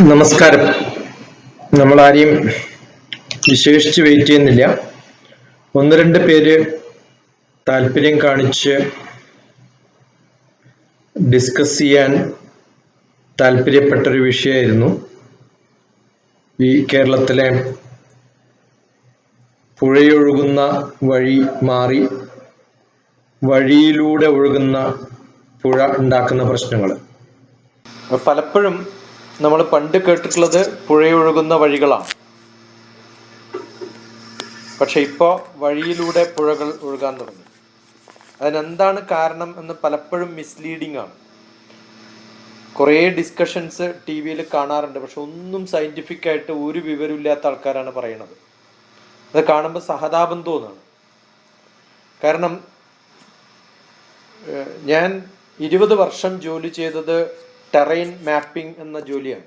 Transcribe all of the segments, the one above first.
നമസ്കാരം. നമ്മളാരെയും വിശേഷിച്ച് വെയിറ്റ് ചെയ്യുന്നില്ല. ഒന്ന് രണ്ട് പേര് താല്പര്യം കാണിച്ച് ഡിസ്കസ് ചെയ്യാൻ താല്പര്യപ്പെട്ടൊരു വിഷയമായിരുന്നു ഈ കേരളത്തിലെ പുഴയൊഴുകുന്ന വഴി മാറി വഴിയിലൂടെ ഒഴുകുന്ന പുഴ ഉണ്ടാക്കുന്ന പ്രശ്നങ്ങൾ. പലപ്പോഴും നമ്മൾ പണ്ട് കേട്ടിട്ടുള്ളത് പുഴയൊഴുകുന്ന വഴികളാണ്. പക്ഷെ ഇപ്പോൾ വഴിയിലൂടെ പുഴകൾ ഒഴുകാൻ തുടങ്ങി. അതിനെന്താണ് കാരണം എന്ന് പലപ്പോഴും മിസ്ലീഡിംഗ് ആണ്. കുറേ ഡിസ്കഷൻസ് ടി വിയിൽ കാണാറുണ്ട്, പക്ഷെ ഒന്നും സയൻറ്റിഫിക് ആയിട്ട് ഒരു വിവരമില്ലാത്ത ആൾക്കാരാണ് പറയണത്. അത് കാണുമ്പോൾ സഹതാപം തോന്നാണ്. കാരണം ഞാൻ 20 വർഷം ജോലി ചെയ്തത് ടെറൈൻ മാപ്പിംഗ് എന്ന ജോലിയാണ്.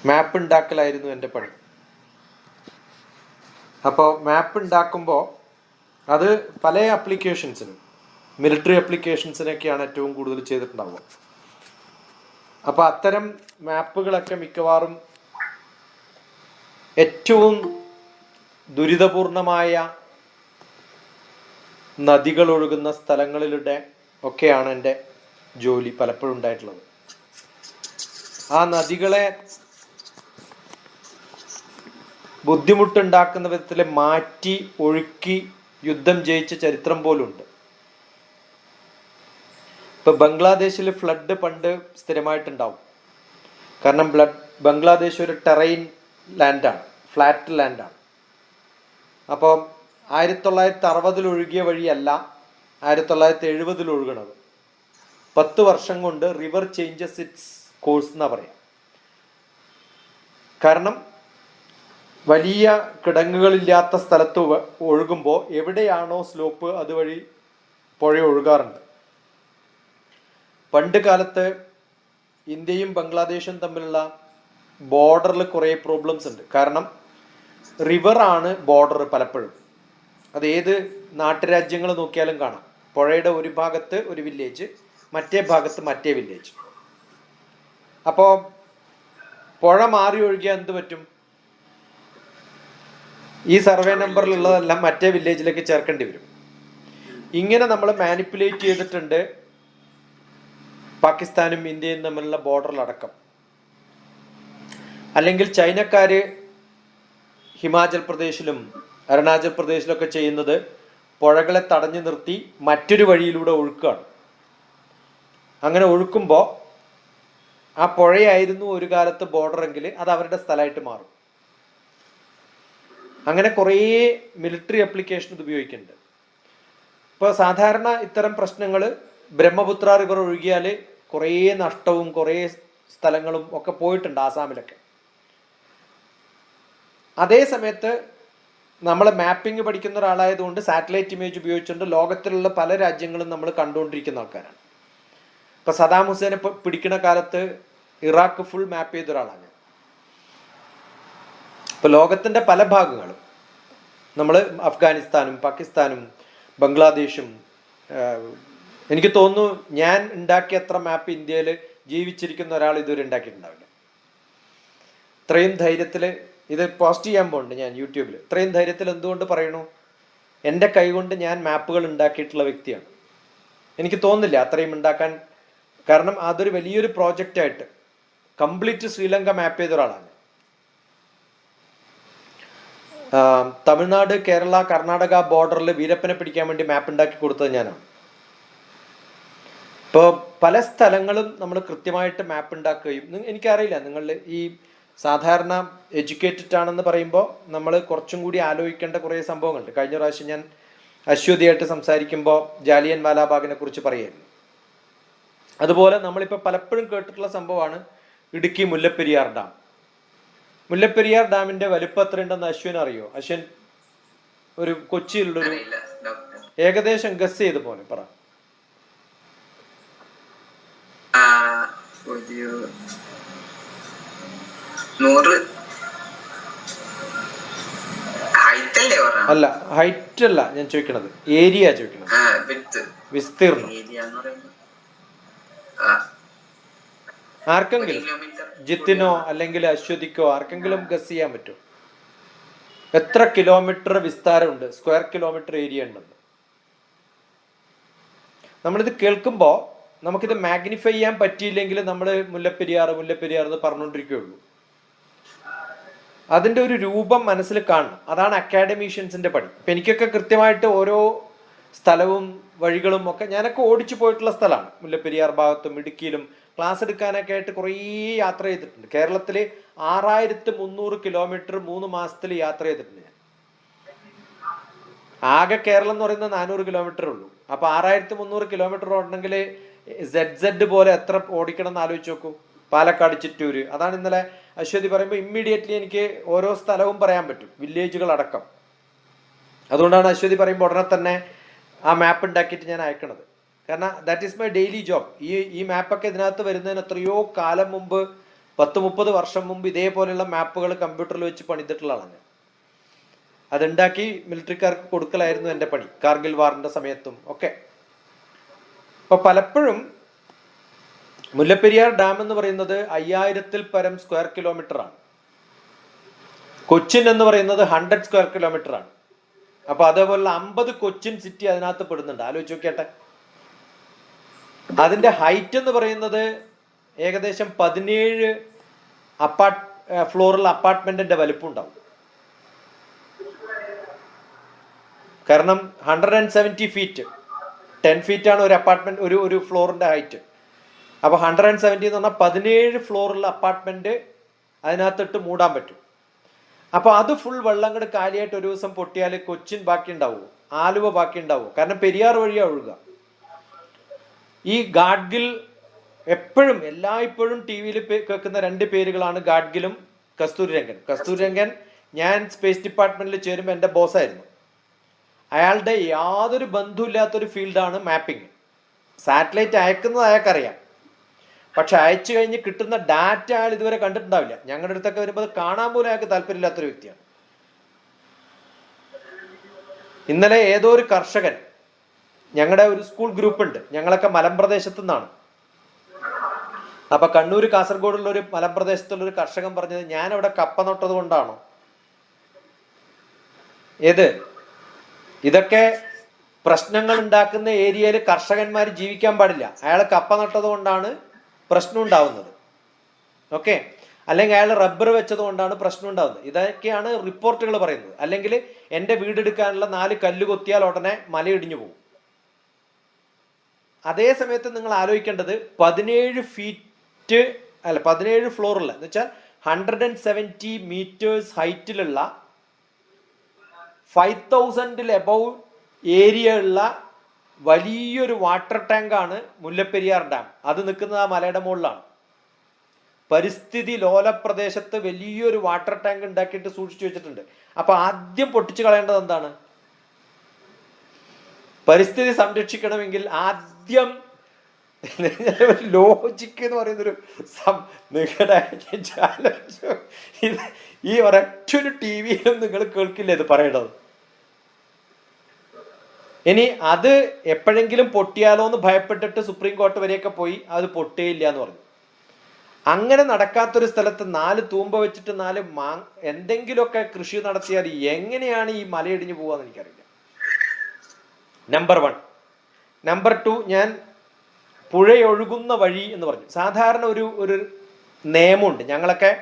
മാപ്പ് ഉണ്ടാക്കലായിരുന്നു എൻ്റെ പണി. അപ്പോൾ മാപ്പ് ഉണ്ടാക്കുമ്പോൾ അത് പല ആപ്ലിക്കേഷൻസിനും, മിലിറ്ററി ആപ്ലിക്കേഷൻസിനൊക്കെയാണ് ഏറ്റവും കൂടുതൽ ചെയ്തിട്ടുണ്ടാവുക. അപ്പോൾ അത്തരം മാപ്പുകളൊക്കെ മിക്കവാറും ഏറ്റവും ദുരിതപൂർണമായ നദികൾ ഒഴുകുന്ന സ്ഥലങ്ങളിലൂടെ ഒക്കെയാണ് എൻ്റെ ജോലി പലപ്പോഴും ഉണ്ടായിട്ടുള്ളത്. ആ നദികളെ ബുദ്ധിമുട്ടുണ്ടാക്കുന്ന വിധത്തിൽ മാറ്റി ഒഴുക്കി യുദ്ധം ജയിച്ച ചരിത്രം പോലുണ്ട്. ഇപ്പൊ ബംഗ്ലാദേശിൽ ഫ്ലഡ് പണ്ട് സ്ഥിരമായിട്ടുണ്ടാവും. കാരണം ബംഗ്ലാദേശ് ഒരു ടെറൈൻ ലാൻഡാണ്, ഫ്ലാറ്റ് ലാൻഡാണ്. അപ്പോൾ 1960 ഒഴുകിയ വഴിയല്ല 1970 ഒഴുകണത്. 10 വർഷം കൊണ്ട് റിവർ ചേഞ്ചസ് ഇറ്റ്സ് കോഴ്സ് എന്നാ പറയാം. കാരണം വലിയ കിടങ്ങുകളില്ലാത്ത സ്ഥലത്ത് ഒഴുകുമ്പോൾ എവിടെയാണോ സ്ലോപ്പ് അതുവഴി പുഴ ഒഴുകാറുണ്ട്. പണ്ട് കാലത്ത് ഇന്ത്യയും ബംഗ്ലാദേശും തമ്മിലുള്ള ബോർഡറിൽ കുറേ പ്രോബ്ലംസ് ഉണ്ട്. കാരണം റിവറാണ് ബോർഡർ പലപ്പോഴും. അത് ഏത് നാട്ടുരാജ്യങ്ങൾ നോക്കിയാലും കാണാം. പുഴയുടെ ഒരു ഭാഗത്ത് ഒരു വില്ലേജ്, മറ്റേ ഭാഗത്ത് മറ്റേ വില്ലേജ്. അപ്പോൾ പുഴ മാറി ഒഴുകിയാൽ എന്ത് പറ്റും? ഈ സർവേ നമ്പറിലുള്ളതെല്ലാം മറ്റേ വില്ലേജിലേക്ക് ചേർക്കേണ്ടി വരും. ഇങ്ങനെ നമ്മൾ മാനിപ്പുലേറ്റ് ചെയ്തിട്ടുണ്ട് പാകിസ്ഥാനും ഇന്ത്യയും തമ്മിലുള്ള ബോർഡറിലടക്കം. അല്ലെങ്കിൽ ചൈനക്കാര് ഹിമാചൽ പ്രദേശിലും അരുണാചൽ പ്രദേശിലൊക്കെ ചെയ്യുന്നത് പുഴകളെ തടഞ്ഞു നിർത്തി മറ്റൊരു വഴിയിലൂടെ ഒഴുക്കുകയാണ്. അങ്ങനെ ഒഴുക്കുമ്പോൾ ആ പുഴയായിരുന്നു ഒരു കാലത്ത് ബോർഡറെങ്കിൽ അത് അവരുടെ സ്ഥലമായിട്ട് മാറും. അങ്ങനെ കുറേ മിലിറ്ററി ആപ്ലിക്കേഷൻ ഇത് ഉപയോഗിക്കുന്നുണ്ട്. ഇപ്പോൾ സാധാരണ ഇത്തരം പ്രശ്നങ്ങൾ ബ്രഹ്മപുത്ര റിവർ ഒഴുകിയാൽ കുറേ നഷ്ടവും കുറേ സ്ഥലങ്ങളും ഒക്കെ പോയിട്ടുണ്ട് ആസാമിലൊക്കെ. അതേ സമയത്ത് നമ്മൾ മാപ്പിംഗ് പഠിക്കുന്ന ഒരാളായതുകൊണ്ട് സാറ്റലൈറ്റ് ഇമേജ് ഉപയോഗിച്ചുകൊണ്ട് ലോകത്തിലുള്ള പല രാജ്യങ്ങളും നമ്മൾ കണ്ടുകൊണ്ടിരിക്കുന്ന ആൾക്കാരാണ്. ഇപ്പൊ സദാം ഹുസൈനെ പിടിക്കുന്ന കാലത്ത് ഇറാഖ് ഫുൾ മാപ്പ് ചെയ്ത ഒരാളാണ്. ഇപ്പൊ ലോകത്തിന്റെ പല ഭാഗങ്ങളും നമ്മൾ അഫ്ഗാനിസ്ഥാനും പാകിസ്ഥാനും ബംഗ്ലാദേശും, എനിക്ക് തോന്നുന്നു ഞാൻ ഉണ്ടാക്കിയ അത്ര മാപ്പ് ഇന്ത്യയിൽ ജീവിച്ചിരിക്കുന്ന ഒരാൾ ഇതുവരെ ഉണ്ടാക്കിയിട്ടുണ്ടാവില്ല. ഇത്രയും ധൈര്യത്തിൽ ഇത് പോസ്റ്റ് ചെയ്യാൻ പോകുന്നുണ്ട് ഞാൻ യൂട്യൂബിൽ. ഇത്രയും ധൈര്യത്തിൽ എന്തുകൊണ്ട് പറയണു? എൻ്റെ കൈകൊണ്ട് ഞാൻ മാപ്പുകൾ ഉണ്ടാക്കിയിട്ടുള്ള വ്യക്തിയാണ്. എനിക്ക് തോന്നുന്നില്ല അത്രയും ഉണ്ടാക്കാൻ. കാരണം അതൊരു വലിയൊരു പ്രോജക്റ്റായിട്ട് കംപ്ലീറ്റ് ശ്രീലങ്ക മാപ്പ് ചെയ്ത ഒരാളാണ്. തമിഴ്നാട്, കേരള, കർണാടക ബോർഡറിൽ വീരപ്പനെ പിടിക്കാൻ വേണ്ടി മാപ്പ് ഉണ്ടാക്കി കൊടുത്തത് ഞാനാണ്. ഇപ്പോൾ പല സ്ഥലങ്ങളും നമ്മൾ കൃത്യമായിട്ട് മാപ്പ് ഉണ്ടാക്കുകയും, എനിക്കറിയില്ല നിങ്ങൾ ഈ സാധാരണ എഡ്യൂക്കേറ്റഡ് ആണെന്ന് പറയുമ്പോൾ നമ്മൾ കുറച്ചും കൂടി ആലോചിക്കേണ്ട കുറേ സംഭവങ്ങളുണ്ട്. കഴിഞ്ഞ പ്രാവശ്യം ഞാൻ അശ്വതിയായിട്ട് സംസാരിക്കുമ്പോൾ ജാലിയൻ വാലാബാഗിനെ കുറിച്ച് പറയായിരുന്നു. അതുപോലെ നമ്മളിപ്പോൾ പലപ്പോഴും കേട്ടിട്ടുള്ള സംഭവമാണ് ഇടുക്കി മുല്ലപ്പെരിയാർ ഡാം. മുല്ലപ്പെരിയാർ ഡാമിന്റെ വലിപ്പം എത്രയുണ്ടെന്ന് അശ്വിൻ അറിയോ? അശ്വിൻ ഒരു കൊച്ചിയിലുള്ളൊരു ഏകദേശം ഗസ് ചെയ്ത് പോലെ പറ. അല്ല, ഹൈറ്റ് അല്ല ഞാൻ ചോദിക്കണത്, ഏരിയ ചോദിക്കണത്, വിസ്തീർണം. ആർക്കെങ്കിലും, ജിത്തിനോ അല്ലെങ്കിൽ അശ്വതിക്കോ ആർക്കെങ്കിലും ഗസ് ചെയ്യാൻ പറ്റുമോ എത്ര കിലോമീറ്റർ വിസ്താരമുണ്ട്, സ്ക്വയർ കിലോമീറ്റർ ഏരിയ ഉണ്ടെന്ന്? നമ്മളിത് കേൾക്കുമ്പോൾ നമുക്കിത് മാഗ്നിഫൈ ചെയ്യാൻ പറ്റിയില്ലെങ്കിൽ നമ്മൾ മുല്ലപ്പെരിയാർ എന്ന് പറഞ്ഞുകൊണ്ടിരിക്കുകയുള്ളൂ. അതിൻ്റെ ഒരു രൂപം മനസ്സിൽ കാണണം. അതാണ് അക്കാഡമീഷ്യൻസിന്റെ പണി. ഇപ്പം എനിക്കൊക്കെ കൃത്യമായിട്ട് ഓരോ സ്ഥലവും വഴികളും ഒക്കെ ഞാനൊക്കെ ഓടിച്ചു പോയിട്ടുള്ള സ്ഥലമാണ്. മുല്ലപ്പെരിയാർ ഭാഗത്തും ഇടുക്കിയിലും ക്ലാസ് എടുക്കാനൊക്കെ ആയിട്ട് കുറേ യാത്ര ചെയ്തിട്ടുണ്ട്. കേരളത്തിൽ 6300 കിലോമീറ്റർ 3 മാസത്തിൽ യാത്ര ചെയ്തിട്ടുണ്ട് ഞാൻ. ആകെ കേരളം എന്ന് പറയുന്നത് 400 കിലോമീറ്റർ ഉള്ളൂ. അപ്പൊ 6300 കിലോമീറ്റർ ഓടണമെങ്കിൽ ZZ പോലെ എത്ര ഓടിക്കണം എന്ന് ആലോചിച്ച് നോക്കൂ. പാലക്കാട് ചിറ്റൂര്, അതാണ് ഇന്നലെ അശ്വതി പറയുമ്പോൾ ഇമ്മീഡിയറ്റ്ലി എനിക്ക് ഓരോ സ്ഥലവും പറയാൻ പറ്റും, വില്ലേജുകൾ അടക്കം. അതുകൊണ്ടാണ് അശ്വതി പറയുമ്പോൾ ഉടനെ തന്നെ ആ മാപ്പ് ഉണ്ടാക്കിയിട്ട് ഞാൻ അയക്കണത്. കാരണം that is my daily job. ഈ മാപ്പൊക്കെ ഇതിനകത്ത് വരുന്നതിന് എത്രയോ കാലം മുമ്പ്, 10-30 വർഷം മുമ്പ് ഇതേപോലെയുള്ള മാപ്പുകൾ കമ്പ്യൂട്ടറിൽ വെച്ച് പണിതിട്ടുള്ള ആളാണ് ഞാൻ. അതുണ്ടാക്കി മിലിറ്ററിക്കാർക്ക് കൊടുക്കലായിരുന്നു എൻ്റെ പണി, കാർഗിൽ വാറിന്റെ സമയത്തും ഒക്കെ. അപ്പൊ പലപ്പോഴും മുല്ലപ്പെരിയാർ ഡാം എന്ന് പറയുന്നത് 5000-ൽ പരം സ്ക്വയർ കിലോമീറ്റർ ആണ്. കൊച്ചിൻ എന്ന് പറയുന്നത് 100 സ്ക്വയർ കിലോമീറ്റർ ആണ്. അപ്പൊ അതേപോലെ 50 കൊച്ചിൻ സിറ്റി അതിനകത്ത് പെടുന്നുണ്ട്. ആലോചിച്ച് നോക്കിയട്ടെ. അതിന്റെ ഹൈറ്റ് എന്ന് പറയുന്നത് ഏകദേശം 17 ഫ്ലോറുള്ള അപ്പാർട്ട്മെന്റിന്റെ വലിപ്പം ഉണ്ടാവും. കാരണം 170 ഫീറ്റ്, 10 ഫീറ്റ് ആണ് ഒരു അപ്പാർട്ട്മെന്റ്, ഒരു ഫ്ലോറിന്റെ ഹൈറ്റ്. അപ്പൊ 170 എന്ന് പറഞ്ഞാൽ 17 ഫ്ലോറുള്ള അപ്പാർട്ട്മെന്റ് അതിനകത്തിട്ട് മൂടാൻ പറ്റും. അപ്പൊ അത് ഫുൾ വെള്ളം കൂടെ കാലിയായിട്ട് ഒരു ദിവസം പൊട്ടിയാൽ കൊച്ചിൻ ബാക്കി ഉണ്ടാവുമോ, ആലുവ ബാക്കി ഉണ്ടാവുമോ? കാരണം പെരിയാർ വഴിയാ ഒഴുകുക. ഈ ഗാഡ്ഗിൽ എപ്പോഴും എല്ലായ്പ്പോഴും ടി വിയിൽ കേൾക്കുന്ന 2 പേരുകളാണ് ഗാഡ്ഗിലും കസ്തൂരിരംഗൻ. കസ്തൂരിരംഗൻ ഞാൻ സ്പേസ് ഡിപ്പാർട്ട്മെന്റിൽ ചേരുമ്പോൾ എൻ്റെ ബോസായിരുന്നു. അയാളുടെ യാതൊരു ബന്ധമില്ലാത്തൊരു ഫീൽഡാണ് മാപ്പിംഗ്. സാറ്റലൈറ്റ് അയക്കുന്നത് അയാൾക്കറിയാം, പക്ഷെ അയച്ചു കഴിഞ്ഞ് കിട്ടുന്ന ഡാറ്റ അയാൾ ഇതുവരെ കണ്ടിട്ടുണ്ടാവില്ല. ഞങ്ങളുടെ അടുത്തൊക്കെ വരുമ്പോൾ അത് കാണാൻ പോലും അയാൾക്ക് താല്പര്യമില്ലാത്തൊരു വ്യക്തിയാണ്. ഇന്നലെ ഏതോ ഒരു കർഷകൻ, ഞങ്ങളുടെ ഒരു സ്കൂൾ ഗ്രൂപ്പ് ഉണ്ട്, ഞങ്ങളൊക്കെ മലമ്പ്രദേശത്തു നിന്നാണ്. അപ്പൊ കണ്ണൂർ കാസർഗോഡുള്ള ഒരു മലമ്പ്രദേശത്തുള്ള ഒരു കർഷകൻ പറഞ്ഞത്, ഞാൻ അവിടെ കപ്പ നട്ടത് കൊണ്ടാണോ? ഇതൊക്കെ പ്രശ്നങ്ങൾ ഉണ്ടാക്കുന്ന ഏരിയയിൽ കർഷകന്മാർ ജീവിക്കാൻ പാടില്ല. അയാൾ കപ്പ നട്ടത് കൊണ്ടാണ് പ്രശ്നം ഉണ്ടാവുന്നത്. ഓക്കെ, അല്ലെങ്കിൽ അയാൾ റബ്ബർ വെച്ചത് കൊണ്ടാണ് പ്രശ്നം ഉണ്ടാവുന്നത്. ഇതൊക്കെയാണ് റിപ്പോർട്ടുകൾ പറയുന്നത്. അല്ലെങ്കിൽ എൻ്റെ വീടെടുക്കാനുള്ള 4 കല്ല് കൊത്തിയാൽ ഉടനെ മലയിടിഞ്ഞു പോകും. അതേ സമയത്ത് നിങ്ങൾ ആലോചിക്കേണ്ടത് 17 ഫ്ലോറുള്ള എന്ന് വെച്ചാൽ 170 മീറ്റേഴ്സ് ഹൈറ്റിലുള്ള 5000 എബവ് ഏരിയ ഉള്ള വലിയൊരു വാട്ടർ ടാങ്കാണ് മുല്ലപ്പെരിയാർ ഡാം. അത് നിൽക്കുന്നത് ആ മലയുടെ മുകളിലാണ്. പരിസ്ഥിതി ലോല പ്രദേശത്ത് വലിയൊരു വാട്ടർ ടാങ്ക് ഉണ്ടാക്കിയിട്ട് സൂക്ഷിച്ചു വെച്ചിട്ടുണ്ട്. അപ്പൊ ആദ്യം പൊട്ടിച്ചു കളയേണ്ടത് എന്താണ്? പരിസ്ഥിതി സംരക്ഷിക്കണമെങ്കിൽ ആദ്യം ലോജിക്ക് എന്ന് പറയുന്നൊരു നിങ്ങളുടെ ഈ ഒരൊറ്റൊരു ടി വിയിലും നിങ്ങൾ കേൾക്കില്ല ഇത് പറയേണ്ടത്. ഇനി അത് എപ്പോഴെങ്കിലും പൊട്ടിയാലോ എന്ന് ഭയപ്പെട്ടിട്ട് സുപ്രീം കോടതി വരെയൊക്കെ പോയി അത് പൊട്ടിയില്ല എന്ന് പറഞ്ഞു. അങ്ങനെ നടക്കാത്തൊരു സ്ഥലത്ത് 4 തൂമ്പ വെച്ചിട്ട് 4 എന്തെങ്കിലുമൊക്കെ കൃഷി നടത്തിയാൽ എങ്ങനെയാണ് ഈ മലയിടിഞ്ഞു പോവാന്ന് എനിക്കറിയില്ല. നമ്പർ 1. നമ്പർ 2, ഞാൻ പുഴയൊഴുകുന്ന വഴി എന്ന് പറഞ്ഞു. സാധാരണ ഒരു നിയമമുണ്ട്. ഞങ്ങളൊക്കെ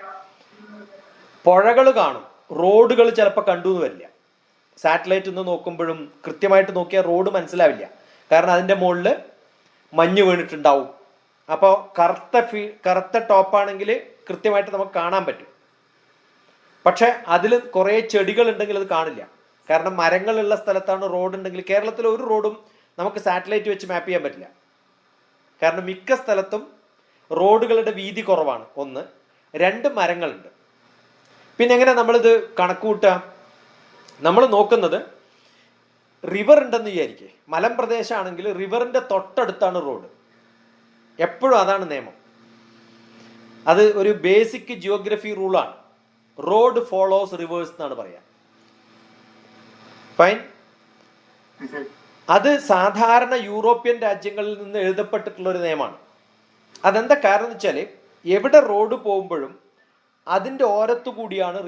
പുഴകൾ കാണും, റോഡുകൾ ചിലപ്പോൾ കണ്ടു എന്ന് വരില്ല. സാറ്റലൈറ്റ് ഒന്ന് നോക്കുമ്പോഴും കൃത്യമായിട്ട് നോക്കിയാൽ റോഡ് മനസ്സിലാവില്ല. കാരണം അതിൻ്റെ മുകളിൽ മഞ്ഞ് വീണിട്ടുണ്ടാവും. അപ്പോൾ കറുത്ത ടോപ്പാണെങ്കിൽ കൃത്യമായിട്ട് നമുക്ക് കാണാൻ പറ്റും. പക്ഷെ അതിൽ കുറേ ചെടികൾ ഉണ്ടെങ്കിൽ അത് കാണില്ല. കാരണം മരങ്ങളുള്ള സ്ഥലത്താണ് റോഡ് ഉണ്ടെങ്കിൽ. കേരളത്തിലെ ഒരു റോഡും നമുക്ക് സാറ്റലൈറ്റ് വെച്ച് മാപ്പ് ചെയ്യാൻ പറ്റില്ല. കാരണം മിക്ക സ്ഥലത്തും റോഡുകളുടെ വീതി കുറവാണ്. 1. 2 മരങ്ങളുണ്ട്. പിന്നെ എങ്ങനെ നമ്മളിത് കണക്കുകൂട്ടുക? നമ്മൾ നോക്കുന്നത് റിവർ ഉണ്ടെന്ന് വിചാരിക്കേ. മലമ്പ്രദേശമാണെങ്കിൽ റിവറിന്റെ തൊട്ടടുത്താണ് റോഡ്. എപ്പോഴും അതാണ് നിയമം. അത് ഒരു ബേസിക് ജിയോഗ്രഫി റൂളാണ്. റോഡ് ഫോളോസ് റിവേഴ്സ് എന്നാണ് പറയാ. ഫൈൻ. അത് സാധാരണ യൂറോപ്യൻ രാജ്യങ്ങളിൽ നിന്ന് എഴുതപ്പെട്ടിട്ടുള്ള ഒരു നിയമമാണ്. അതെന്താ കാരണം എന്ന് വെച്ചാൽ എവിടെ റോഡ് പോകുമ്പോഴും അതിൻ്റെ ഓരത്തു കൂടിയാണ്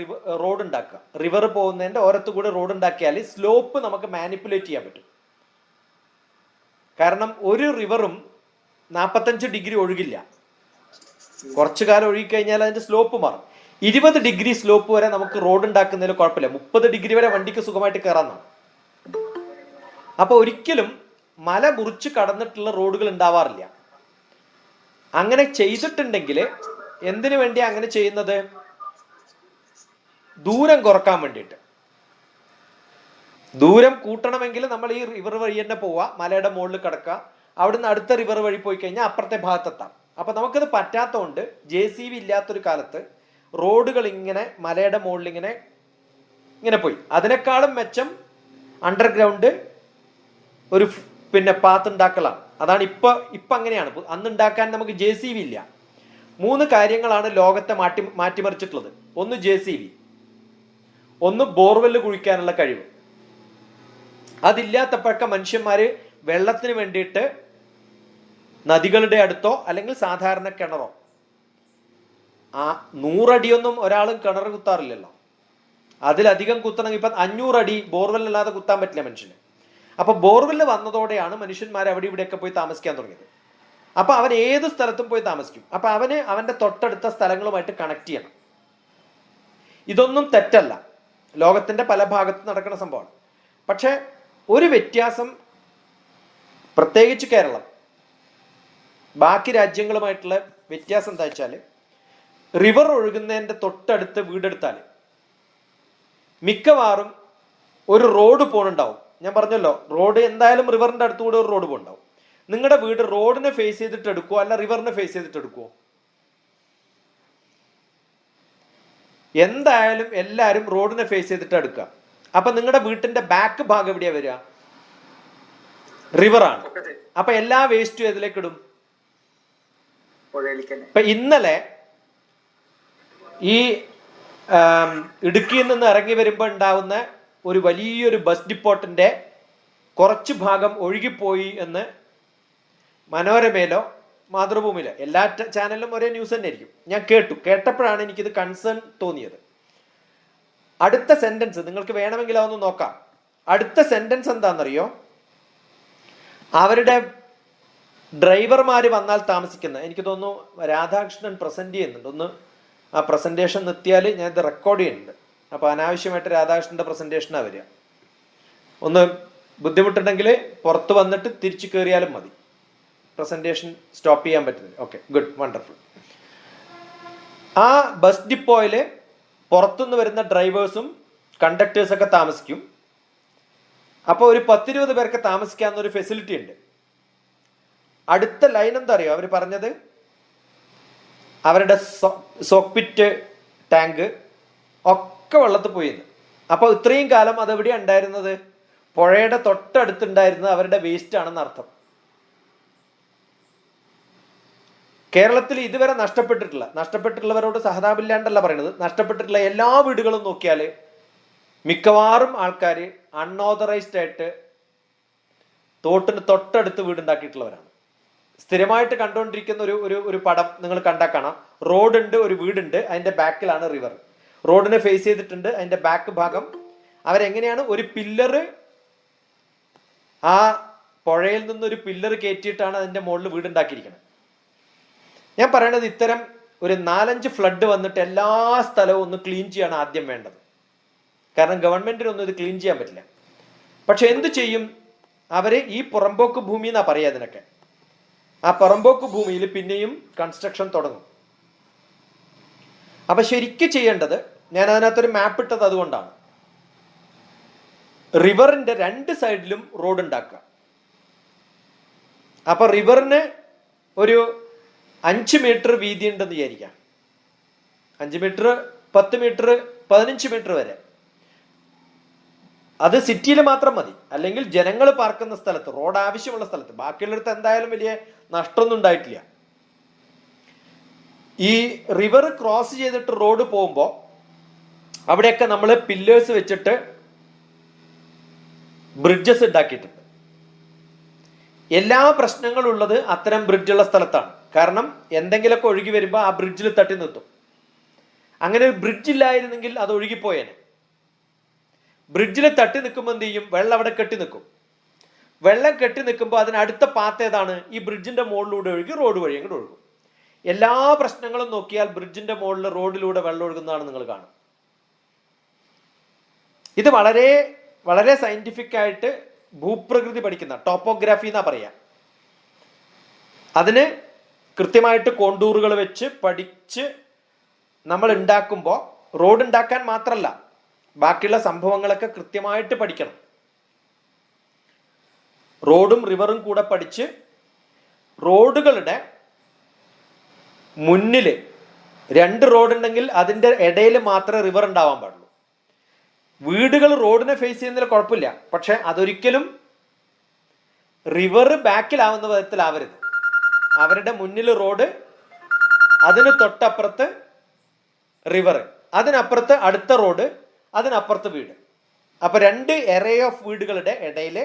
റോഡ് ഉണ്ടാക്കുക. റിവർ പോകുന്നതിൻ്റെ ഓരത്തു കൂടി റോഡ് ഉണ്ടാക്കിയാൽ സ്ലോപ്പ് നമുക്ക് മാനിപ്പുലേറ്റ് ചെയ്യാൻ പറ്റും. കാരണം ഒരു റിവറും 45 ഡിഗ്രി ഒഴുകില്ല. കുറച്ചു കാലം ഒഴുകിക്കഴിഞ്ഞാൽ അതിൻ്റെ സ്ലോപ്പ് മാറും. 20 ഡിഗ്രി സ്ലോപ്പ് വരെ നമുക്ക് റോഡ് ഉണ്ടാക്കുന്നതിൽ കുഴപ്പമില്ല. 30 ഡിഗ്രി വരെ വണ്ടിക്ക് സുഖമായിട്ട് കയറാന്നാണ്. അപ്പൊ ഒരിക്കലും മല മുറിച്ച് കടന്നിട്ടുള്ള റോഡുകൾ ഉണ്ടാവാറില്ല. അങ്ങനെ ചെയ്തിട്ടുണ്ടെങ്കിൽ എന്തിനു വേണ്ടിയാ അങ്ങനെ ചെയ്യുന്നത്? ദൂരം കുറക്കാൻ വേണ്ടിയിട്ട്. ദൂരം കൂട്ടണമെങ്കിൽ നമ്മൾ ഈ റിവർ വഴി തന്നെ പോവുക, മലയുടെ മുകളിൽ കിടക്കുക, അവിടുന്ന് അടുത്ത റിവർ വഴി പോയി കഴിഞ്ഞാൽ അപ്പുറത്തെ ഭാഗത്തെത്താം. അപ്പൊ നമുക്കത് പറ്റാത്തതുകൊണ്ട് JCB ഇല്ലാത്തൊരു കാലത്ത് റോഡുകൾ ഇങ്ങനെ മലയുടെ മുകളിൽ ഇങ്ങനെ പോയി. അതിനേക്കാളും മെച്ചം അണ്ടർഗ്രൗണ്ട് ഒരു പാത്ത് ഉണ്ടാക്കലാണ്. അതാണ് ഇപ്പൊ അങ്ങനെയാണ്. അന്ന് ഉണ്ടാക്കാൻ നമുക്ക് JCB ഇല്ല. 3 കാര്യങ്ങളാണ് ലോകത്തെ മാറ്റിമറിച്ചിട്ടുള്ളത്. ഒന്ന് JCB, ഒന്ന് ബോർവെല്ല് കുഴിക്കാനുള്ള കഴിവ്. അതില്ലാത്തപ്പോഴൊക്കെ മനുഷ്യന്മാര് വെള്ളത്തിന് വേണ്ടിയിട്ട് നദികളുടെ അടുത്തോ അല്ലെങ്കിൽ സാധാരണ കിണറോ, 100 അടിയൊന്നും ഒരാളും കിണർ കുത്താറില്ലല്ലോ. അതിലധികം കുത്തണമെങ്കിൽ ഇപ്പം 500 അടി ബോർവെല്ലല്ലാതെ കുത്താൻ പറ്റില്ല മനുഷ്യന്. അപ്പൊ ബോർവെല്ല് വന്നതോടെയാണ് മനുഷ്യന്മാർ അവിടെ ഇവിടെയൊക്കെ പോയി താമസിക്കാൻ തുടങ്ങിയത്. അപ്പൊ അവൻ ഏത് സ്ഥലത്തും പോയി താമസിക്കും. അപ്പൊ അവന്റെ തൊട്ടടുത്ത സ്ഥലങ്ങളുമായിട്ട് കണക്ട് ചെയ്യണം. ഇതൊന്നും തെറ്റല്ല, ലോകത്തിന്റെ പല ഭാഗത്തും നടക്കുന്ന സംഭവമാണ്. പക്ഷെ ഒരു വ്യത്യാസം, പ്രത്യേകിച്ച് കേരളം ബാക്കി രാജ്യങ്ങളുമായിട്ടുള്ള വ്യത്യാസം എന്താ വെച്ചാൽ, റിവർ ഒഴുകുന്നതിന്റെ തൊട്ടടുത്ത് വീടെടുത്താൽ മിക്കവാറും ഒരു റോഡ് പോണുണ്ടാവും. ഞാൻ പറഞ്ഞല്ലോ, റോഡ് എന്തായാലും റിവറിന്റെ അടുത്തുകൂടെ ഒരു റോഡ് പോകുന്നുണ്ടാവും. നിങ്ങളുടെ വീട് റോഡിനെ ഫേസ് ചെയ്തിട്ട് എടുക്കുവോ അല്ല റിവറിനെ ഫേസ് ചെയ്തിട്ട് എടുക്കുവോ? എന്തായാലും എല്ലാവരും റോഡിനെ ഫേസ് ചെയ്തിട്ട് എടുക്കുക. അപ്പൊ നിങ്ങളുടെ വീട്ടിന്റെ ബാക്ക് ഭാഗം എവിടെയാ വരിക? റിവറാണ്. അപ്പൊ എല്ലാ വേസ്റ്റും ഇതിലേക്ക് ഇടും. ഇപ്പൊ ഇന്നലെ ഈ ഇടുക്കിയിൽ നിന്ന് ഇറങ്ങി വരുമ്പോ ഉണ്ടാവുന്ന ഒരു വലിയൊരു ബസ് ഡിപ്പോട്ടിന്റെ കുറച്ച് ഭാഗം ഒഴുകിപ്പോയി എന്ന് മനോരമയിലോ മാതൃഭൂമിയിലോ എല്ലാ ചാനലിലും ഒരേ ന്യൂസ് തന്നെ ആയിരിക്കും. ഞാൻ കേട്ടപ്പോഴാണ് എനിക്കിത് കൺസേൺ തോന്നിയത്. അടുത്ത സെന്റൻസ് നിങ്ങൾക്ക് വേണമെങ്കിൽ അതൊന്ന് നോക്കാം. അടുത്ത സെന്റൻസ് എന്താണെന്നറിയോ? അവരുടെ ഡ്രൈവർമാര് വന്നാൽ താമസിക്കുന്ന, എനിക്ക് തോന്നുന്നു രാധാകൃഷ്ണൻ പ്രസന്റ് ചെയ്യുന്നുണ്ട്. ഒന്ന് ആ പ്രസന്റേഷൻ നിർത്തിയാൽ ഞാൻ ഇത് റെക്കോർഡ് ചെയ്യുന്നുണ്ട്. അപ്പൊ അനാവശ്യമായിട്ട് രാധാകൃഷ്ണന്റെ പ്രസന്റേഷനാണ് വരിക. ഒന്ന് ബുദ്ധിമുട്ടുണ്ടെങ്കിൽ പുറത്ത് വന്നിട്ട് തിരിച്ചു കയറിയാലും മതി. പ്രസന്റേഷൻ സ്റ്റോപ്പ് ചെയ്യാൻ പറ്റുന്നത്. Okay, good, wonderful. ആ ബസ് ഡിപ്പോയില് പുറത്തുനിന്ന് വരുന്ന ഡ്രൈവേഴ്സും കണ്ടക്ടേഴ്സൊക്കെ താമസിക്കും. അപ്പോൾ ഒരു 10-20 പേർക്ക് താമസിക്കാവുന്ന ഒരു ഫെസിലിറ്റി ഉണ്ട്. അടുത്ത ലൈൻ എന്താ അറിയോ അവർ പറഞ്ഞത്? അവരുടെ സോക്പിറ്റ് ടാങ്ക് ഒക്കെ വെള്ളത്തിൽ പോയിന്ന്. അപ്പോൾ ഇത്രയും കാലം അതെവിടെ ഉണ്ടായിരുന്നത്? പുഴയുടെ തൊട്ടടുത്തുണ്ടായിരുന്നത് അവരുടെ വേസ്റ്റ് ആണെന്ന് അർത്ഥം. കേരളത്തിൽ ഇതുവരെ നഷ്ടപ്പെട്ടിട്ടുള്ളവരോട് സഹതാപില്ലാണ്ടല്ല പറയുന്നത്, നഷ്ടപ്പെട്ടിട്ടുള്ള എല്ലാ വീടുകളും നോക്കിയാൽ മിക്കവാറും ആൾക്കാർ അൺഓതറൈസ്ഡ് ആയിട്ട് തോട്ടിന് തൊട്ടടുത്ത് വീടുണ്ടാക്കിയിട്ടുള്ളവരാണ്. സ്ഥിരമായിട്ട് കണ്ടുകൊണ്ടിരിക്കുന്ന ഒരു പടം നിങ്ങൾ കണ്ടാൽ കാണാം. റോഡുണ്ട്, ഒരു വീടുണ്ട്, അതിന്റെ ബാക്കിലാണ് റിവർ. റോഡിനെ ഫേസ് ചെയ്തിട്ടുണ്ട്, അതിന്റെ ബാക്ക് ഭാഗം അവരെങ്ങനെയാണ് ഒരു പില്ലറ്, ആ പുഴയിൽ നിന്നൊരു പില്ലർ കയറ്റിയിട്ടാണ് അതിന്റെ മുകളിൽ വീടുണ്ടാക്കിയിരിക്കുന്നത്. ഞാൻ പറയണത്, ഇത്തരം ഒരു 4-5 ഫ്ലഡ് വന്നിട്ട് എല്ലാ സ്ഥലവും ഒന്ന് ക്ലീൻ ചെയ്യാണ് ആദ്യം വേണ്ടത്. കാരണം ഗവൺമെന്റിനൊന്നും ഇത് ക്ലീൻ ചെയ്യാൻ പറ്റില്ല. പക്ഷെ എന്ത് ചെയ്യും അവര്? ഈ പുറമ്പോക്ക് ഭൂമി എന്നാ പറയാ അതിനൊക്കെ. ആ പുറമ്പോക്ക് ഭൂമിയിൽ പിന്നെയും കൺസ്ട്രക്ഷൻ തുടങ്ങും. അപ്പൊ ശരിക്കും ചെയ്യേണ്ടത്, ഞാൻ അതിനകത്തൊരു മാപ്പ് ഇട്ടത് അതുകൊണ്ടാണ്, റിവറിന്റെ 2 സൈഡിലും റോഡ് ഉണ്ടാക്കുക. അപ്പൊ റിവറിന് ഒരു 5 മീറ്റർ വീതി ഉണ്ടെന്ന് വിചാരിക്കാം. 5 മീറ്റർ, 10 മീറ്റർ, 15 മീറ്റർ വരെ. അത് സിറ്റിയിൽ മാത്രം മതി. അല്ലെങ്കിൽ ജനങ്ങൾ പാർക്കുന്ന സ്ഥലത്ത്, റോഡ് ആവശ്യമുള്ള സ്ഥലത്ത്. ബാക്കിയുള്ളിടത്ത് എന്തായാലും വലിയ നഷ്ടമൊന്നും ഉണ്ടായിട്ടില്ല. ഈ റിവർ ക്രോസ് ചെയ്തിട്ട് റോഡ് പോകുമ്പോൾ അവിടെയൊക്കെ നമ്മൾ പില്ലേഴ്സ് വെച്ചിട്ട് ബ്രിഡ്ജസ് ഉണ്ടാക്കിയിട്ടുണ്ട്. എല്ലാ പ്രശ്നങ്ങളും ഉള്ളത് അത്തരം ബ്രിഡ്ജുള്ള സ്ഥലത്താണ്. കാരണം എന്തെങ്കിലുമൊക്കെ ഒഴുകി വരുമ്പോൾ ആ ബ്രിഡ്ജിൽ തട്ടി നിർത്തും. അങ്ങനെ ഒരു ബ്രിഡ്ജ് ഇല്ലായിരുന്നെങ്കിൽ അത് ഒഴുകിപ്പോയേനെ. ബ്രിഡ്ജിൽ തട്ടി നിൽക്കുമ്പോൾ എന്ത് ചെയ്യും? വെള്ളം അവിടെ കെട്ടി നിൽക്കും. വെള്ളം കെട്ടി നിൽക്കുമ്പോൾ അതിനടുത്ത പാത്ത് ഏതാണ്? ഈ ബ്രിഡ്ജിന്റെ മുകളിലൂടെ ഒഴുകി റോഡ് വഴി അങ്ങോട്ട് ഒഴുകും. എല്ലാ പ്രശ്നങ്ങളും നോക്കിയാൽ ബ്രിഡ്ജിന്റെ മുകളിൽ റോഡിലൂടെ വെള്ളം ഒഴുകുന്നതാണ് നിങ്ങൾ കാണും. ഇത് വളരെ വളരെ സയന്റിഫിക് ആയിട്ട് ഭൂപ്രകൃതി പഠിക്കുന്ന ടോപ്പോഗ്രാഫി എന്നാ പറയാ. അതിന് കൃത്യമായിട്ട് കോണ്ടൂറുകൾ വെച്ച് പഠിച്ച് നമ്മൾ ഉണ്ടാക്കുമ്പോൾ റോഡ് ഉണ്ടാക്കാൻ മാത്രമല്ല ബാക്കിയുള്ള സംഭവങ്ങളൊക്കെ കൃത്യമായിട്ട് പഠിക്കണം. റോഡും റിവറും കൂടെ പഠിച്ച് റോഡുകളുടെ മുന്നിൽ 2 റോഡ് ഉണ്ടെങ്കിൽ അതിൻ്റെ ഇടയിൽ മാത്രമേ റിവർ ഉണ്ടാവാൻ പാടുള്ളൂ. വീടുകൾ റോഡിനെ ഫേസ് ചെയ്യുന്നതിൽ കുഴപ്പമില്ല, പക്ഷെ അതൊരിക്കലും റിവർ ബാക്കിലാവുന്ന വിധത്തിലാവരുത്. അവരുടെ മുന്നിൽ റോഡ്, അതിന് തൊട്ടപ്പുറത്ത് റിവർ, അതിനപ്പുറത്ത് അടുത്ത റോഡ്, അതിനപ്പുറത്ത് വീട്. അപ്പൊ 2 എറേ ഓഫ് വീടുകളുടെ ഇടയിൽ.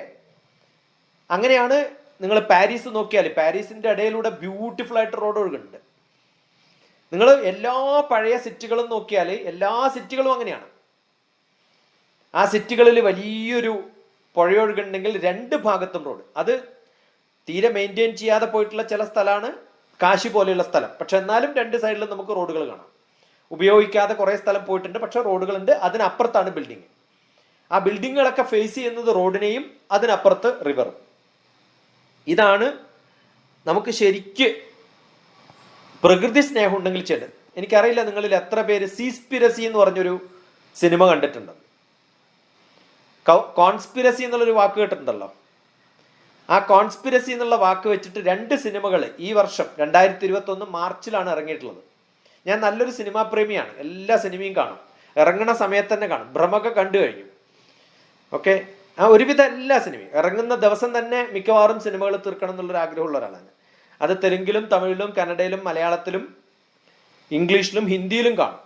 അങ്ങനെയാണ് നിങ്ങൾ പാരീസ് നോക്കിയാൽ പാരീസിന്റെ ഇടയിലൂടെ ബ്യൂട്ടിഫുൾ ആയിട്ട് റോഡ് ഒഴുകുന്നുണ്ട്. നിങ്ങൾ എല്ലാ പഴയ സിറ്റികളും നോക്കിയാൽ എല്ലാ സിറ്റികളും അങ്ങനെയാണ്. ആ സിറ്റികളിൽ വലിയൊരു പുഴയൊഴുകുന്നുണ്ടെങ്കിൽ 2 ഭാഗത്തും റോഡ്. അത് തീരെ മെയിൻറ്റെയിൻ ചെയ്യാതെ പോയിട്ടുള്ള ചില സ്ഥലമാണ് കാശി പോലെയുള്ള സ്ഥലം. പക്ഷെ എന്നാലും 2 സൈഡിലും നമുക്ക് റോഡുകൾ കാണാം. ഉപയോഗിക്കാതെ കുറേ സ്ഥലം പോയിട്ടുണ്ട്, പക്ഷെ റോഡുകളുണ്ട്. അതിനപ്പുറത്താണ് ബിൽഡിങ്. ആ ബിൽഡിങ്ങുകളൊക്കെ ഫേസ് ചെയ്യുന്നത് റോഡിനെയും അതിനപ്പുറത്ത് റിവറും. ഇതാണ് നമുക്ക് ശരിക്ക് പ്രകൃതി സ്നേഹം ഉണ്ടെങ്കിൽ ചെയ്ത്. എനിക്കറിയില്ല നിങ്ങളിൽ എത്ര പേര് സീസ്പിരസി എന്ന് പറഞ്ഞൊരു സിനിമ കണ്ടിട്ടുണ്ട്. കോൺസ്പിരസി എന്നുള്ളൊരു വാക്ക് കേട്ടിട്ടുണ്ടല്ലോ. ആ കോൺസ്പിരസി എന്നുള്ള വാക്ക് വെച്ചിട്ട് 2 സിനിമകൾ ഈ വർഷം 2021 മാർച്ചിലാണ് ഇറങ്ങിയിട്ടുള്ളത്. ഞാൻ നല്ലൊരു സിനിമാ പ്രേമിയാണ്, എല്ലാ സിനിമയും കാണും, ഇറങ്ങുന്ന സമയത്ത് തന്നെ കാണും. ഭ്രമൊക്കെ കണ്ടു കഴിഞ്ഞു. ഓക്കെ, ആ ഒരുവിധം എല്ലാ സിനിമയും ഇറങ്ങുന്ന ദിവസം തന്നെ മിക്കവാറും സിനിമകൾ തീർക്കണം എന്നുള്ളൊരു ആഗ്രഹമുള്ള ഒരാളാണ്. അത് തെലുങ്കിലും തമിഴിലും കന്നഡയിലും മലയാളത്തിലും ഇംഗ്ലീഷിലും ഹിന്ദിയിലും കാണും